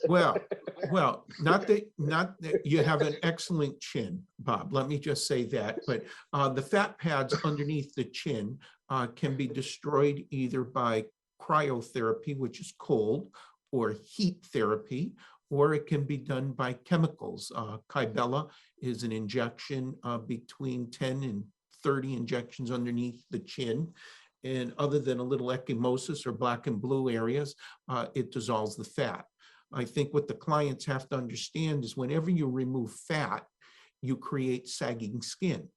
well, not that you have an excellent chin, Bob. Let me just say that. But the fat pads underneath the chin can be destroyed either by cryotherapy, which is cold, or heat therapy, or it can be done by chemicals. Kybella is an injection between 10 and 30 injections underneath the chin. And other than a little ecchymosis or black and blue areas, it dissolves the fat. I think what the clients have to understand is whenever you remove fat, you create sagging skin.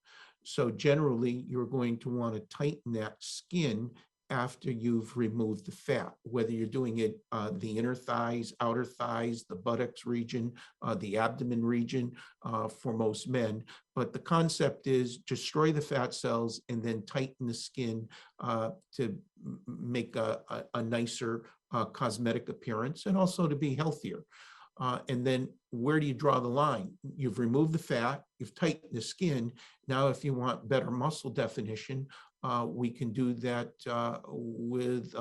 So generally, you're going to want to tighten that skin after you've removed the fat, whether you're doing it the inner thighs, outer thighs, the buttocks region, the abdomen region for most men. But the concept is destroy the fat cells and then tighten the skin to make a nicer cosmetic appearance, and also to be healthier. And then where do you draw the line? You've removed the fat, you've tightened the skin. Now, if you want better muscle definition, we can do that with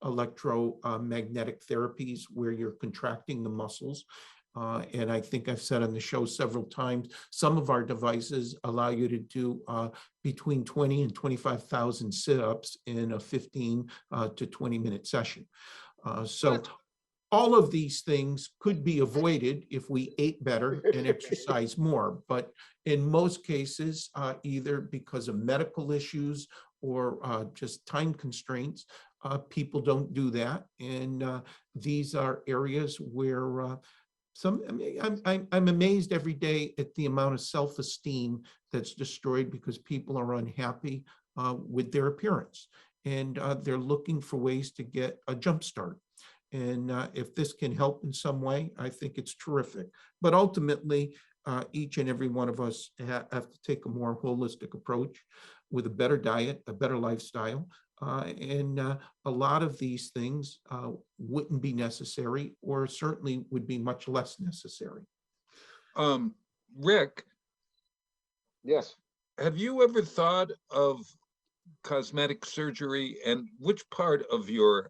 electromagnetic therapies where you're contracting the muscles. And I think I've said on the show several times, some of our devices allow you to do between 20 and 25,000 sit-ups in a 15 to 20-minute session. So all of these things could be avoided if we ate better and exercise more. But in most cases, either because of medical issues or just time constraints, people don't do that. And these are areas where I'm amazed every day at the amount of self-esteem that's destroyed because people are unhappy with their appearance. And they're looking for ways to get a jump start. And if this can help in some way, I think it's terrific. But ultimately, each and every one of us have to take a more holistic approach with a better diet, a better lifestyle. And a lot of these things wouldn't be necessary, or certainly would be much less necessary. Rick? Yes. Have you ever thought of cosmetic surgery, and which part of your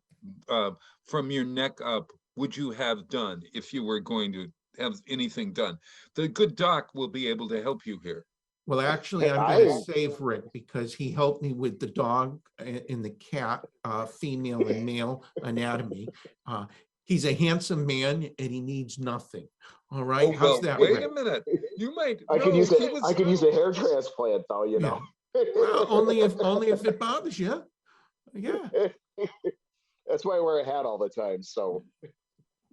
from your neck up would you have done if you were going to have anything done? The good doc will be able to help you here. Well, actually, I'm going to save Rick because he helped me with the dog and the cat, female and male anatomy. He's a handsome man and he needs nothing. All right. Oh, how's well, that? wait Rick? a minute. You might. I could use a hair transplant, though. You know. Well, only if it bothers you. Yeah. That's why I wear a hat all the time. So.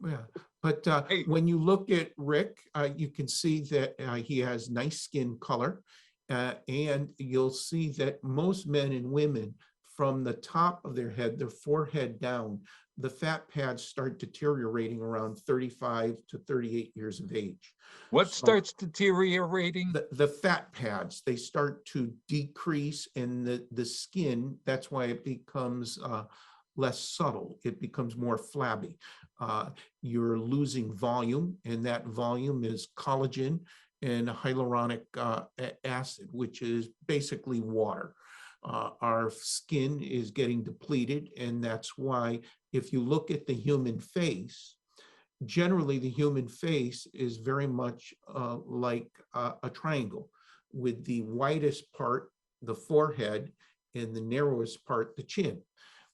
Yeah, but when you look at Rick, you can see that he has nice skin color, and you'll see that most men and women, from the top of their head, their forehead down, the fat pads start deteriorating around 35 to 38 years of age. What starts deteriorating? The fat pads, they start to decrease, and the skin, that's why it becomes less subtle. It becomes more flabby. You're losing volume, and that volume is collagen and hyaluronic acid, which is basically water. Our skin is getting depleted, and that's why if you look at the human face, generally the human face is very much like a triangle, with the widest part, the forehead, and the narrowest part, the chin.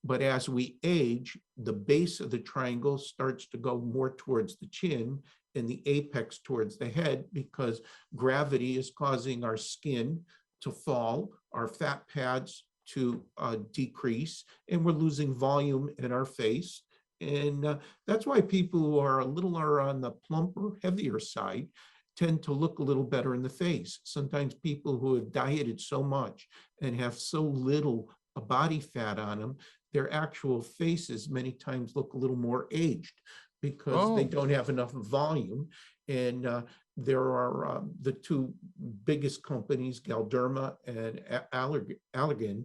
But as we age, the base of the triangle starts to go more towards the chin and the apex towards the head, because gravity is causing our skin to fall, our fat pads to decrease, and we're losing volume in our face. And that's why people who are a little on the plumper, heavier side tend to look a little better in the face. Sometimes people who have dieted so much and have so little body fat on them, their actual faces many times look a little more aged, because they don't have enough volume. And there are the two biggest companies, Galderma and Allergan,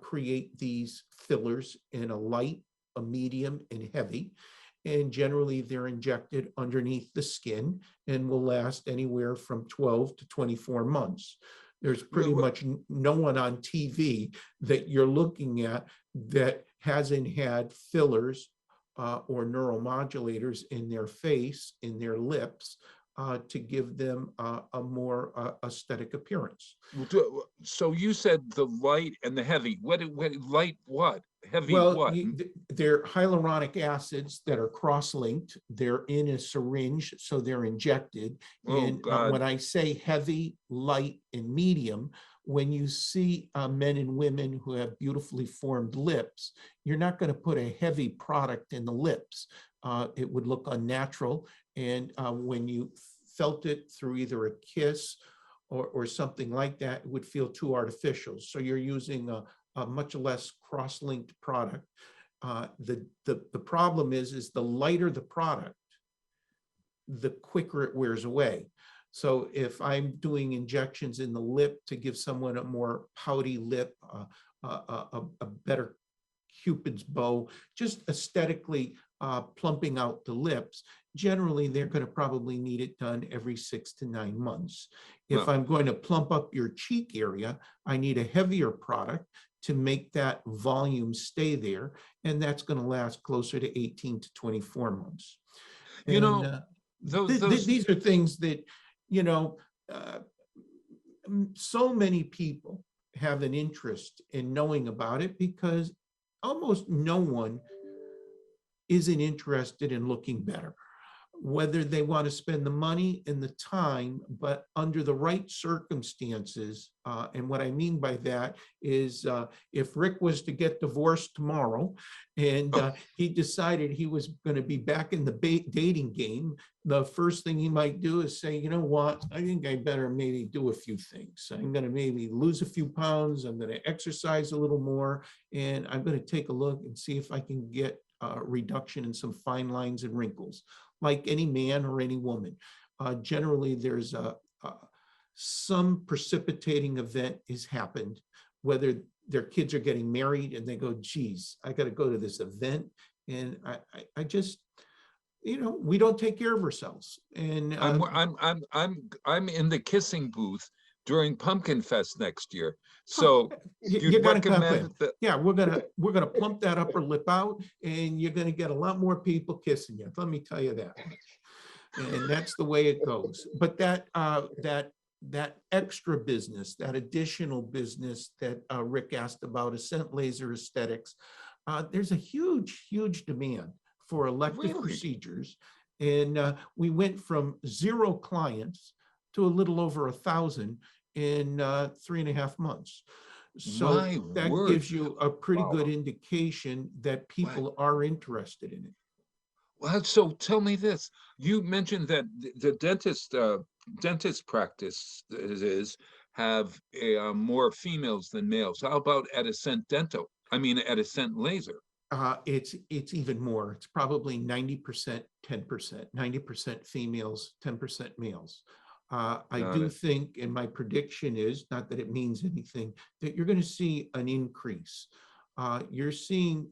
create these fillers in a light, a medium, and heavy. And generally they're injected underneath the skin and will last anywhere from 12 to 24 months. There's pretty much no one on TV that you're looking at that hasn't had fillers or neuromodulators in their face, in their lips, to give them a more aesthetic appearance. So you said the light and the heavy. What light what? Heavy Well, what? they're hyaluronic acids that are cross-linked. They're in a syringe, so they're injected. And when I say heavy, light, and medium, when you see men and women who have beautifully formed lips, you're not going to put a heavy product in the lips. It would look unnatural. And when you felt it through either a kiss or something like that, it would feel too artificial. So you're using a much less cross-linked product. The problem is the lighter the product, the quicker it wears away. So if I'm doing injections in the lip to give someone a more pouty lip, a better Cupid's bow, just aesthetically plumping out the lips, generally they're going to probably need it done every 6 to 9 months. If I'm going to plump up your cheek area, I need a heavier product to make that volume stay there, and that's going to last closer to 18 to 24 months. You and, know, these are things that, you know, so many people have an interest in knowing about it, because almost no one isn't interested in looking better, whether they want to spend the money and the time, but under the right circumstances. And what I mean by that is if Rick was to get divorced tomorrow and he decided he was going to be back in the dating game, the first thing he might do is say, you know what, I think I better maybe do a few things. I'm going to maybe lose a few pounds. I'm going to exercise a little more, and I'm going to take a look and see if I can get a reduction in some fine lines and wrinkles. Like any man or any woman, generally there's some precipitating event has happened, whether their kids are getting married and they go, geez, I got to go to this event. And I just, you know, we don't take care of ourselves. And I'm in the kissing booth during Pumpkin Fest next year. So you got to come in. Yeah, we're gonna plump that upper lip out, and you're gonna get a lot more people kissing you. Let me tell you that. And that's the way it goes. But that extra business, that additional business that Rick asked about, Ascent Laser Aesthetics, there's a huge demand for elective procedures, and we went from 0 clients to a little over 1,000 in 3.5 months. So that gives you a pretty good indication that people are interested in it. Well, so tell me this. You mentioned that the dentist practices have more females than males. How about at Ascent Dental? I mean, at Ascent Laser? It's even more. It's probably 90%, 10%, 90% females, 10% males. I do think, and my prediction is, not that it means anything, that you're going to see an increase. You're seeing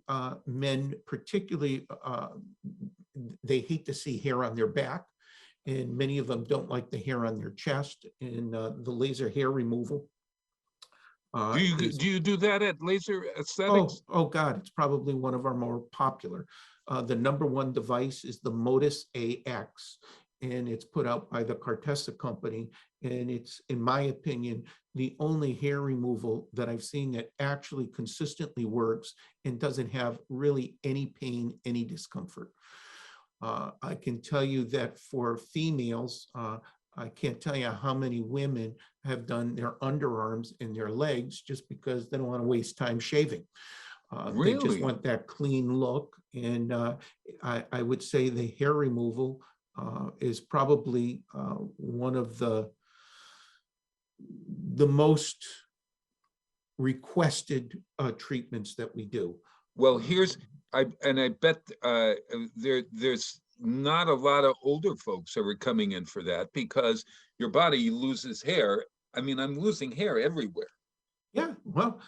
men, particularly, they hate to see hair on their back, and many of them don't like the hair on their chest. And the laser hair removal Do you do that at Laser Aesthetics? Oh God, it's probably one of our more popular. The number one device is the Modus AX, and it's put out by the Cartessa company. And it's, in my opinion, the only hair removal that I've seen that actually consistently works and doesn't have really any pain, any discomfort. I can tell you that for females, I can't tell you how many women have done their underarms and their legs just because they don't want to waste time shaving. They just Really? want that clean look. And I would say the hair removal is probably one of the most requested treatments that we do. Well, I bet there's not a lot of older folks who are coming in for that because your body loses hair. I mean, I'm losing hair everywhere. Yeah, well,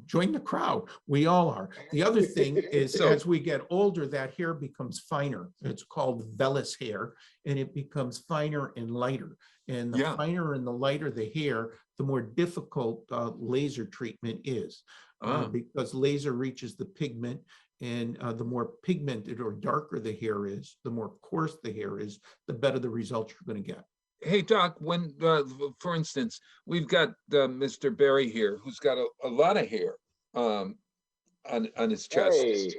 join the crowd. We all are. The other thing is, as we get older, that hair becomes finer. It's called vellus hair, and it becomes finer and lighter. And the finer and the lighter the hair, the more difficult laser treatment is, because laser reaches the pigment, and the more pigmented or darker the hair is, the more coarse the hair is, the better the results you're going to get. Hey, Doc, when, for instance, we've got Mr. Barry here, who's got a lot of hair on his chest. Hey.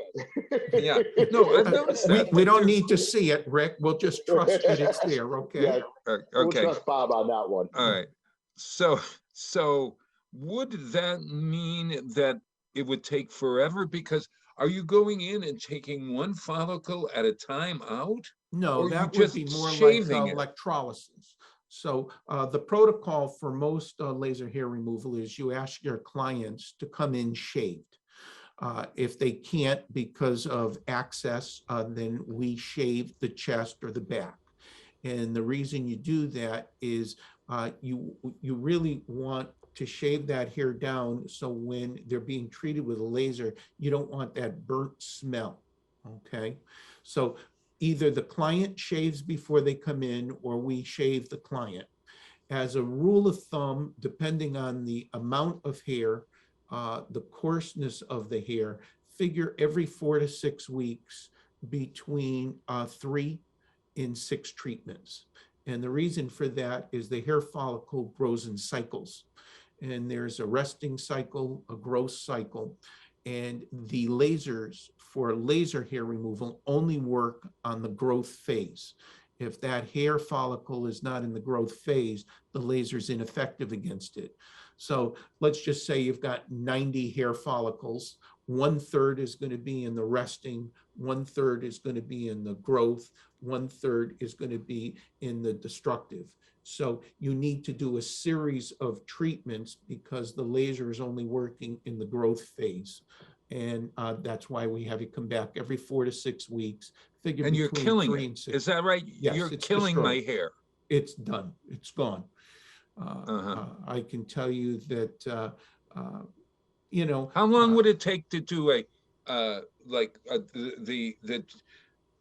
Yeah, no, I've noticed that. We don't need to see it, Rick. We'll just trust that it's there, okay? Yeah, we'll okay. trust Bob on that one. All right. So would that mean that it would take forever? Because are you going in and taking one follicle at a time out? No, that would be more like electrolysis. So the protocol for most laser hair removal is you ask your clients to come in shaved. If they can't because of access, then we shave the chest or the back. And the reason you do that is you really want to shave that hair down so when they're being treated with a laser, you don't want that burnt smell, okay? So either the client shaves before they come in or we shave the client. As a rule of thumb, depending on the amount of hair, the coarseness of the hair, figure every 4 to 6 weeks between 3 and 6 treatments. And the reason for that is the hair follicle grows in cycles. And there's a resting cycle, a growth cycle. And the lasers for laser hair removal only work on the growth phase. If that hair follicle is not in the growth phase, the laser is ineffective against it. So let's just say you've got 90 hair follicles. 1/3 is going to be in the resting, 1/3 is going to be in the growth, 1/3 is going to be in the destructive. So you need to do a series of treatments because the laser is only working in the growth phase. And that's why we have you come back every 4 to 6 weeks. Figure and you're killing 3 it. and 6. Is that right? Yes, you're it's killing destroyed. my hair. It's done. It's gone. I can tell you that, you know. How long would it take to do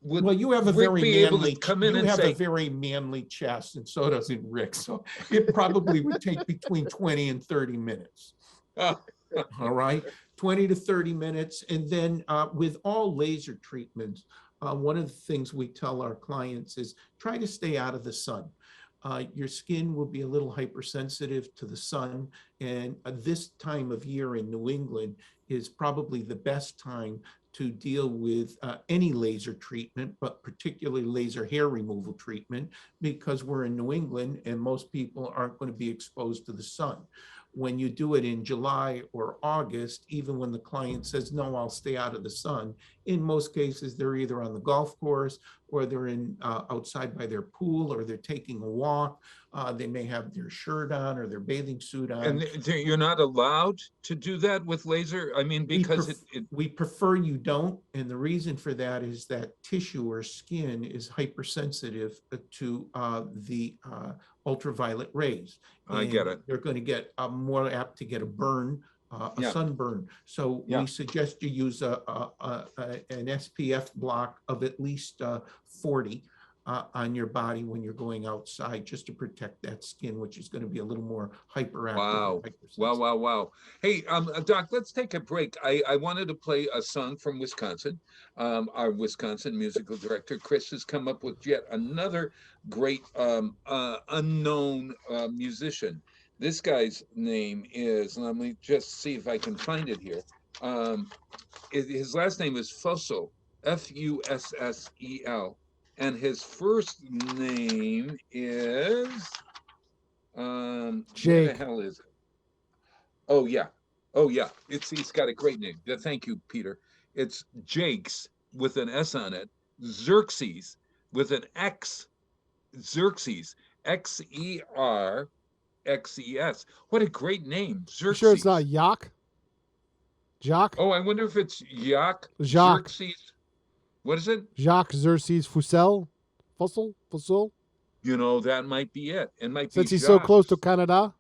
well, you have a very manly, you have a very manly chest, and so does Rick. So it probably would take between 20 and 30 minutes. All right, 20 to 30 minutes. And then with all laser treatments, one of the things we tell our clients is try to stay out of the sun. Your skin will be a little hypersensitive to the sun. And this time of year in New England is probably the best time to deal with any laser treatment, but particularly laser hair removal treatment, because we're in New England and most people aren't going to be exposed to the sun. When you do it in July or August, even when the client says, no, I'll stay out of the sun, in most cases, they're either on the golf course or they're in outside by their pool or they're taking a walk. They may have their shirt on or their bathing suit on. And you're not allowed to do that with laser? I mean, because we prefer you don't. And the reason for that is that tissue or skin is hypersensitive to the ultraviolet rays. I get it. They're going to get more apt to get a burn, sunburn. So we suggest you use an SPF block of at least 40 on your body when you're going outside, just to protect that skin, which is going to be a little more hyperactive. Wow. Wow. Hey, Doc, let's take a break. I wanted to play a song from Wisconsin. Our Wisconsin musical director, Chris, has come up with yet another great unknown musician. This guy's name is, let me just see if I can find it here. His last name is Fussell, Fussel. And his first name is, Jake. where the hell is it? Oh yeah. He's got a great name. Thank you, Peter. It's Jakes with an S on it. Xerxes with an X. Xerxes. Xerxes. What a great name. Xerxes. You sure it's not Yak? Jacques? Oh, I wonder if it's Jacques. Xerxes. What is it? Jacques Xerxes Fussel? Fussel? You know, that might be it. It might Since be he's so Jacques. close to Canada?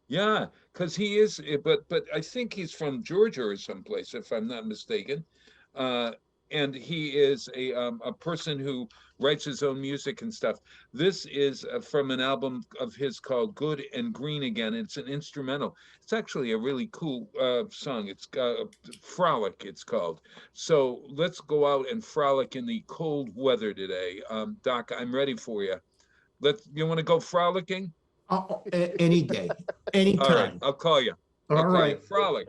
Yeah, because he is, but I think he's from Georgia or someplace, if I'm not mistaken. And he is a person who writes his own music and stuff. This is from an album of his called Good and Green Again. It's an instrumental. It's actually a really cool song. It's Frolic, it's called. So let's go out and frolic in the cold weather today. Doc, I'm ready for you. You want to go frolicking? Any day, anytime. All right, I'll call you. All right. Frolic.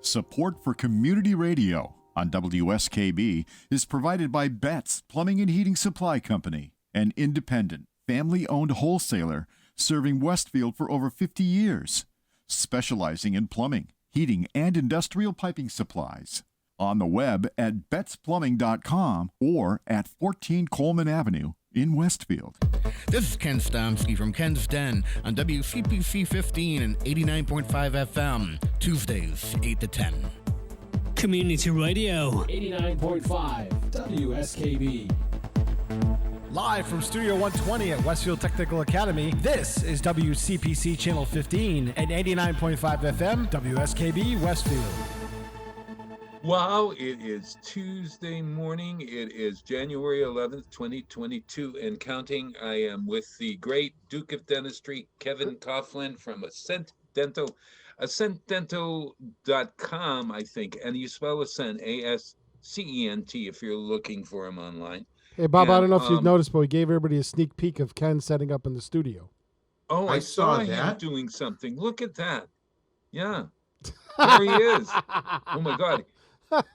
Support for community radio on WSKB is provided by Betts Plumbing and Heating Supply Company, an independent, family-owned wholesaler serving Westfield for over 50 years, specializing in plumbing, heating, and industrial piping supplies. On the web at bettsplumbing.com or at 14 Coleman Avenue in Westfield. This is Ken Stomsky from Ken's Den on WCPC 15 and 89.5 FM, Tuesdays, 8 to 10. Community Radio. 89.5 WSKB. Live from Studio 120 at Westfield Technical Academy, this is WCPC Channel 15 and 89.5 FM, WSKB Westfield. Wow, it is Tuesday morning. It is January 11th, 2022, and counting. I am with the great Duke of Dentistry, Kevin Coughlin from Ascent Dental, AscentDental.com, I think, and you spell Ascent, A-S-C-E-N-T, if you're looking for him online. Hey, Bob, I don't know if you've noticed, but we gave everybody a sneak peek of Ken setting up in the studio. Oh, I saw him doing something. Look at that. Yeah. There he is. Oh, my God.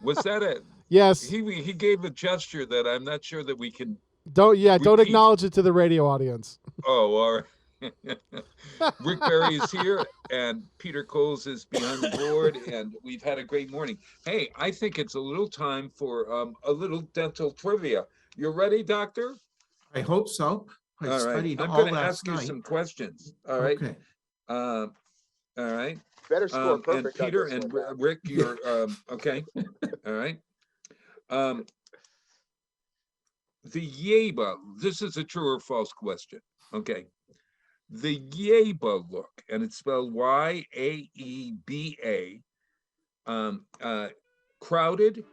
Was that it? Yes. He gave a gesture that I'm not sure that we can Don't repeat. acknowledge it to the radio audience. Oh, all right. Rick Berry is here, and Peter Coles is behind the board, and we've had a great morning. Hey, I think it's a little time for a little dental trivia. You ready, Doctor? I hope so. All right. Studied I'm all going to last ask you night. some questions. All right. Okay. All right. Better score And perfect. on Peter this and one, Matt. Rick, you're okay. All right. The Yeba, this is a true or false question. Okay. The Yeba look, and it's spelled Y-A-E-B-A, crowded,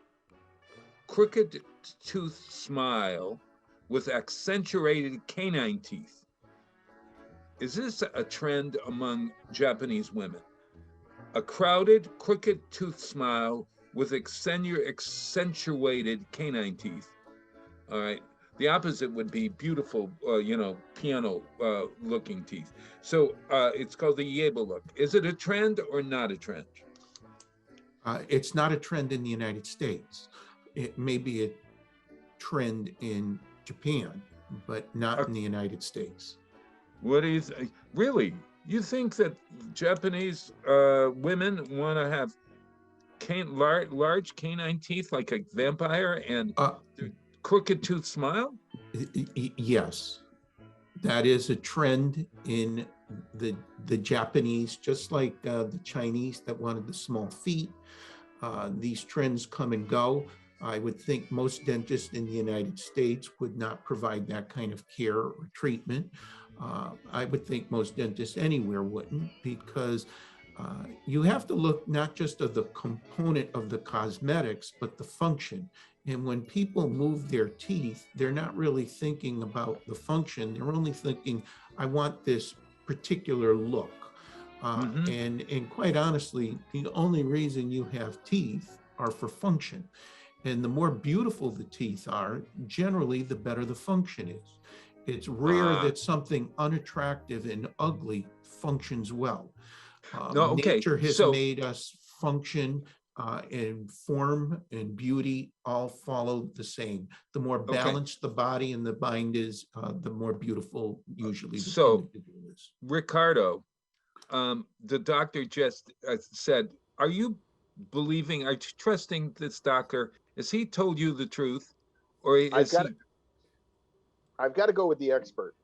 crooked tooth smile with accentuated canine teeth. Is this a trend among Japanese women? A crowded, crooked tooth smile with accentuated canine teeth. All right. The opposite would be beautiful, piano looking teeth. So it's called the Yeba look. Is it a trend or not a trend? It's not a trend in the United States. It may be a trend in Japan, but not in the United States. What do you think? Really? You think that Japanese women want to have large canine teeth like a vampire and crooked tooth smile? Yes, that is a trend in the Japanese, just like the Chinese that wanted the small feet. These trends come and go. I would think most dentists in the United States would not provide that kind of care or treatment. I would think most dentists anywhere wouldn't, because you have to look not just at the component of the cosmetics, but the function. And when people move their teeth, they're not really thinking about the function. They're only thinking, I want this particular look. And quite honestly, the only reason you have teeth are for function. And the more beautiful the teeth are, generally, the better the function is. It's rare that something unattractive and ugly functions well. Nature has made us function, and form and beauty all follow the same. The more balanced the body and the mind is, the more beautiful usually the individual is. Ricardo, the doctor just said, are you trusting this doctor? Has he told you the truth? Or I've got to go with the expert.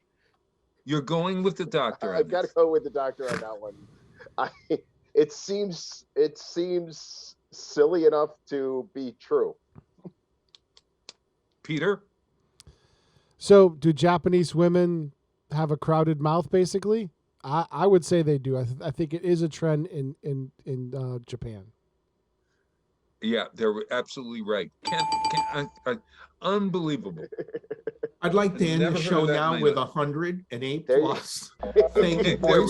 You're going with the doctor. I've got to go with the doctor on that one. It seems silly enough to be true. Peter? So do Japanese women have a crowded mouth, basically? I would say they do. I think it is a trend in Japan. Yeah, they're absolutely right. Unbelievable. I'd like to end the show now with 100 and A plus. Thank you, boys,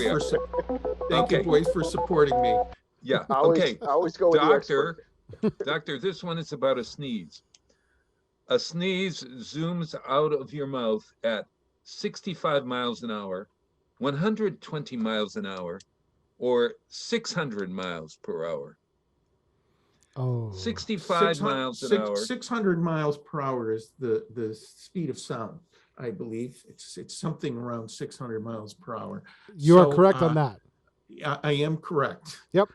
for supporting me. Yeah. I always go with Doctor. Doctor, this one is about a sneeze. A sneeze zooms out of your mouth at 65 miles an hour, 120 miles an hour, or 600 miles per hour. 65 miles an hour. 600 miles per hour is the speed of sound, I believe. It's something around 600 miles per hour. You are correct on that. I am correct. Yep.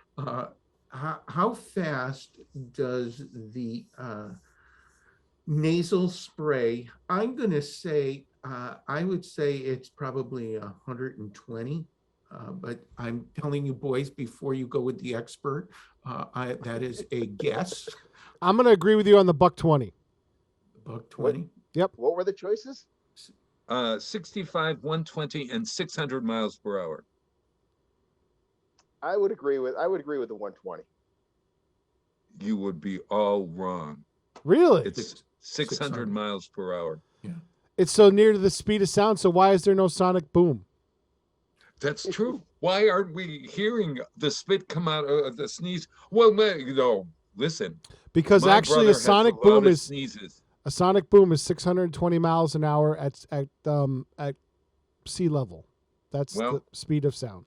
How fast does the nasal spray, I'm going to say I would say it's probably 120. But I'm telling you, boys, before you go with the expert, that is a guess. I'm going to agree with you on the $120. $120. Yep. What were the choices? 65, 120, and 600 miles per hour. I would agree with the 120. You would be all wrong. Really? It's 600 miles per hour. Yeah. It's so near to the speed of sound, so why is there no sonic boom? That's true. Why aren't we hearing the spit come out of the sneeze? Well, listen. Because my actually brother a has sonic lot boom of is sneezes. a sonic boom is 620 miles an hour at sea level. That's the speed of sound.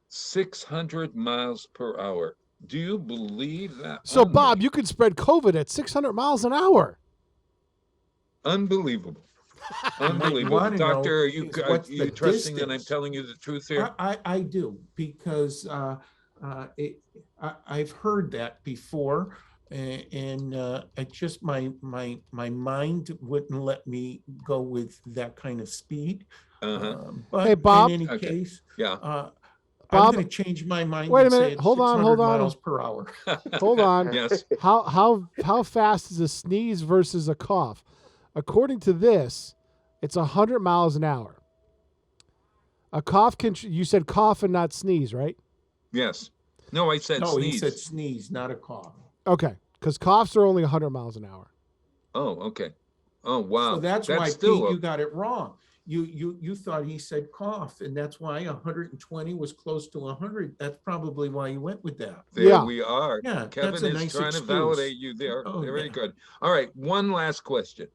600 miles per hour. Do you believe that? So, Bob, you could spread COVID at 600 miles an hour. Unbelievable. Unbelievable. Doctor, are you trusting that I'm telling you the truth here? I do, because I've heard that before, and it just my mind wouldn't let me go with that kind of speed. But hey, Bob. in any case, Bob, I'm going to change my mind. Wait a and say minute. it's Hold on. 600 miles per hour. Hold on. Yes. How fast is a sneeze versus a cough? According to this, it's 100 miles an hour. A cough you said cough and not sneeze, right? Yes. No, I said sneeze. No, he said sneeze, not a cough. Okay, because coughs are only 100 miles an hour. Oh, okay. Oh, wow. So that's why, still Pete, you got it wrong. You thought he said cough, and that's why 120 was close to 100. That's probably why you went with that. There we are. Yeah, Kevin that's a is nice trying excuse. to validate you there. Oh, Very yeah. good. All right, one last question.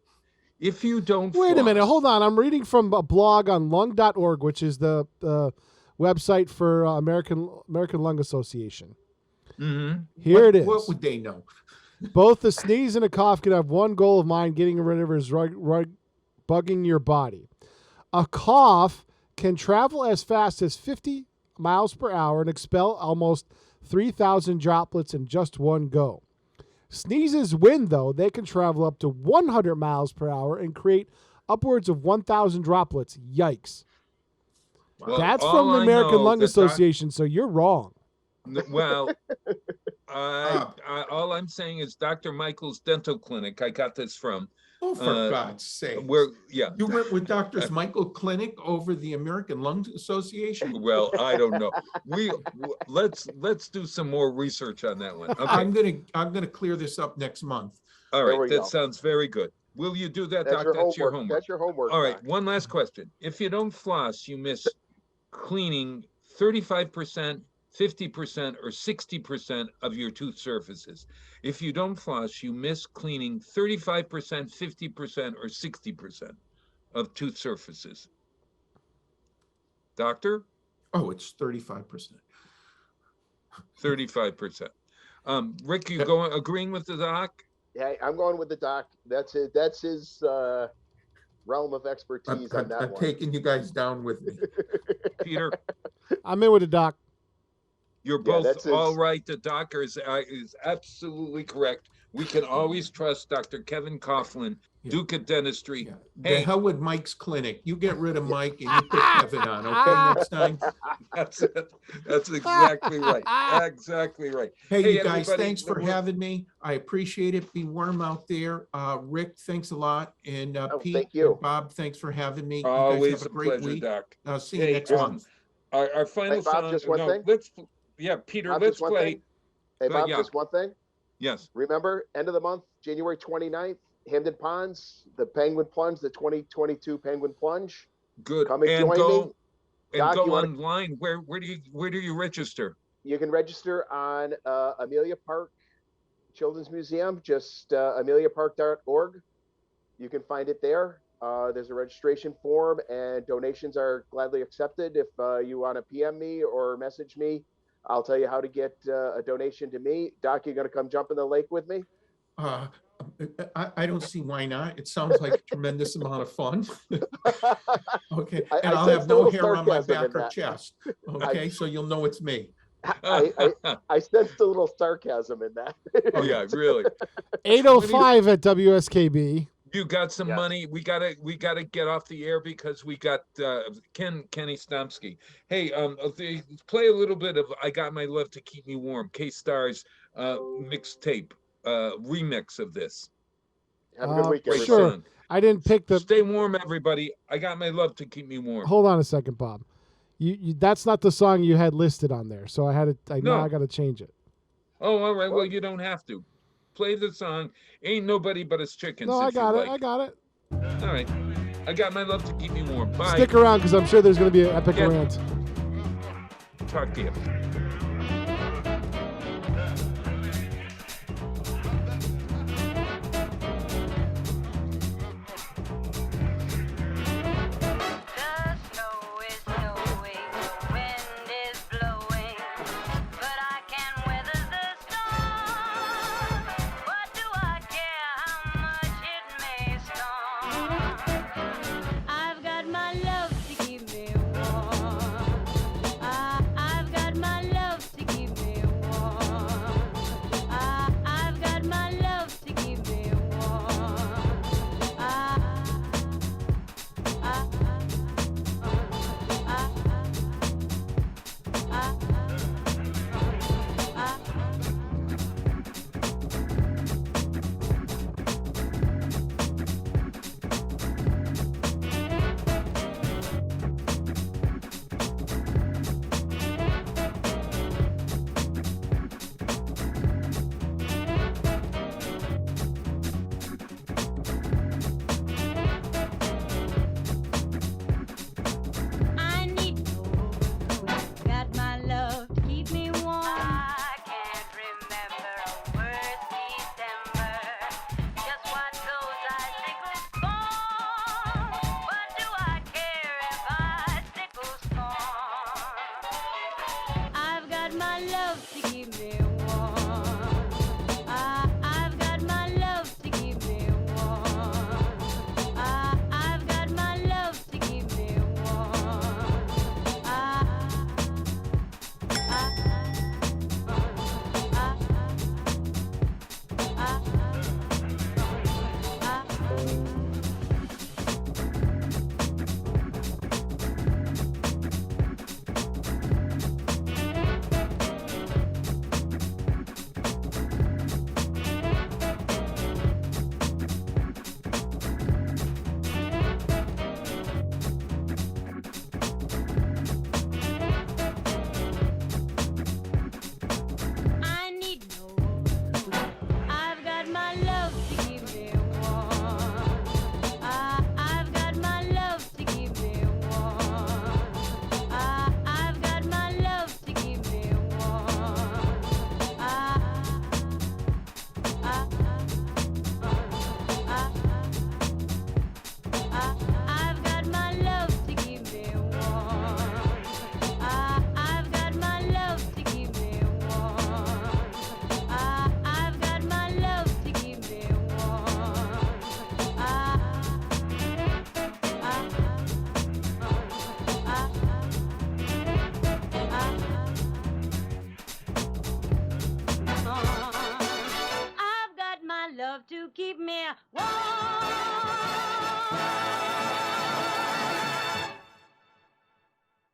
If you don't Wait a minute, floss- hold on. I'm reading from a blog on lung.org, which is the website for American Lung Association. Mm-hmm. Here it is. What would they know? Both the sneeze and a cough can have one goal of mine: getting rid of is bugging your body. A cough can travel as fast as 50 miles per hour and expel almost 3,000 droplets in just one go. Sneezes win, though. They can travel up to 100 miles per hour and create upwards of 1,000 droplets. Yikes. Well, That's all from the I American know Lung that Association, so you're wrong. Well, all I'm saying is Dr. Michael's Dental Clinic. I got this from. Oh, for God's sake! You went with Doctors Michael Clinic over the American Lung Association. Well, I don't know. Let's do some more research on that one. Okay. I'm gonna clear this up next month. All right, that sounds very good. Will you do that, Doc? That's your homework. That's your homework. All right, Doc. one last question. If you don't floss, you miss cleaning 35%, 50%, or 60% of your tooth surfaces. If you don't floss, you miss cleaning 35%, 50%, or 60% of tooth surfaces. Doctor? Oh, it's 35%. 35%. Rick, you agreeing with the doc? Yeah, I'm going with the doc. That's it. That's his realm of expertise on that I'm one. taking you guys down with me. Peter? I'm in with the doc. You're both all right. The doctor is absolutely correct. We can always trust Dr. Kevin Coughlin, Duke of Dentistry. Yeah. Hey, The hell with Mike's clinic. You get rid of Mike and you put Kevin on, okay, next time? That's it. That's exactly right. Exactly right. Hey, you guys, everybody, thanks for having me. I appreciate it. Be warm out there. Rick, thanks a lot. And Pete, thank you. and Bob, thanks for having me. You Always guys have a a great pleasure, week. Doc. I'll see you next month. Our final Hey, Bob, song. just one thing? Peter, Bob, let's just one play. thing? Hey, Bob, just one thing. Yes. Remember, end of the month, January 29th, Hamden Ponds, the Penguin Plunge, the 2022 Penguin Plunge. Good. Come and join me. And Doc, go you wanna- online. Where do you register? You can register on Amelia Park Children's Museum, just ameliapark.org. You can find it there. There's a registration form, and donations are gladly accepted. If you want to PM me or message me, I'll tell you how to get a donation to me. Doc, you going to come jump in the lake with me? I don't see why not. It sounds like a tremendous amount of fun. Okay, and I'll have no hair on my back or chest. Okay, so you'll know it's me. I sensed a little sarcasm in that. Oh yeah, really. 8:05 at WSKB. You got some Yes. money. We gotta get off the air because we got Kenny Stomsky. Hey, play a little bit of "I Got My Love to Keep Me Warm," K-Star's mixtape remix of this. Have a good week, Great everybody. Sure. song. I didn't pick the. Stay warm, everybody. I got my love to keep me warm. Hold on a second, Bob. You that's not the song you had listed on there, so I had to. Now I got to change it. Oh, all right. Well, you don't have to. Play the song. Ain't nobody but us chickens. No, I if you got it. like. I got it. All right. I got my love to keep me warm. Bye. Stick around because I'm sure there's going to be an epic Yeah. rant. Talk to you. I've got my love to keep me warm. I've got my love to keep me warm. I've got my love to keep me warm. I need got my love to keep me warm. I can't remember a worse December. Just what those icicles for? What do I care if icicles storm? I've got my love to keep me warm. I've got my love to keep me warm. I've got my love to keep me warm. I need no. I've got my love to keep me warm. I've got my love to keep me warm. I've got my love to keep me warm. I've got my love to keep me warm. I've got my love to keep me warm. I've got my love to keep me warm. I've got my love to keep me warm.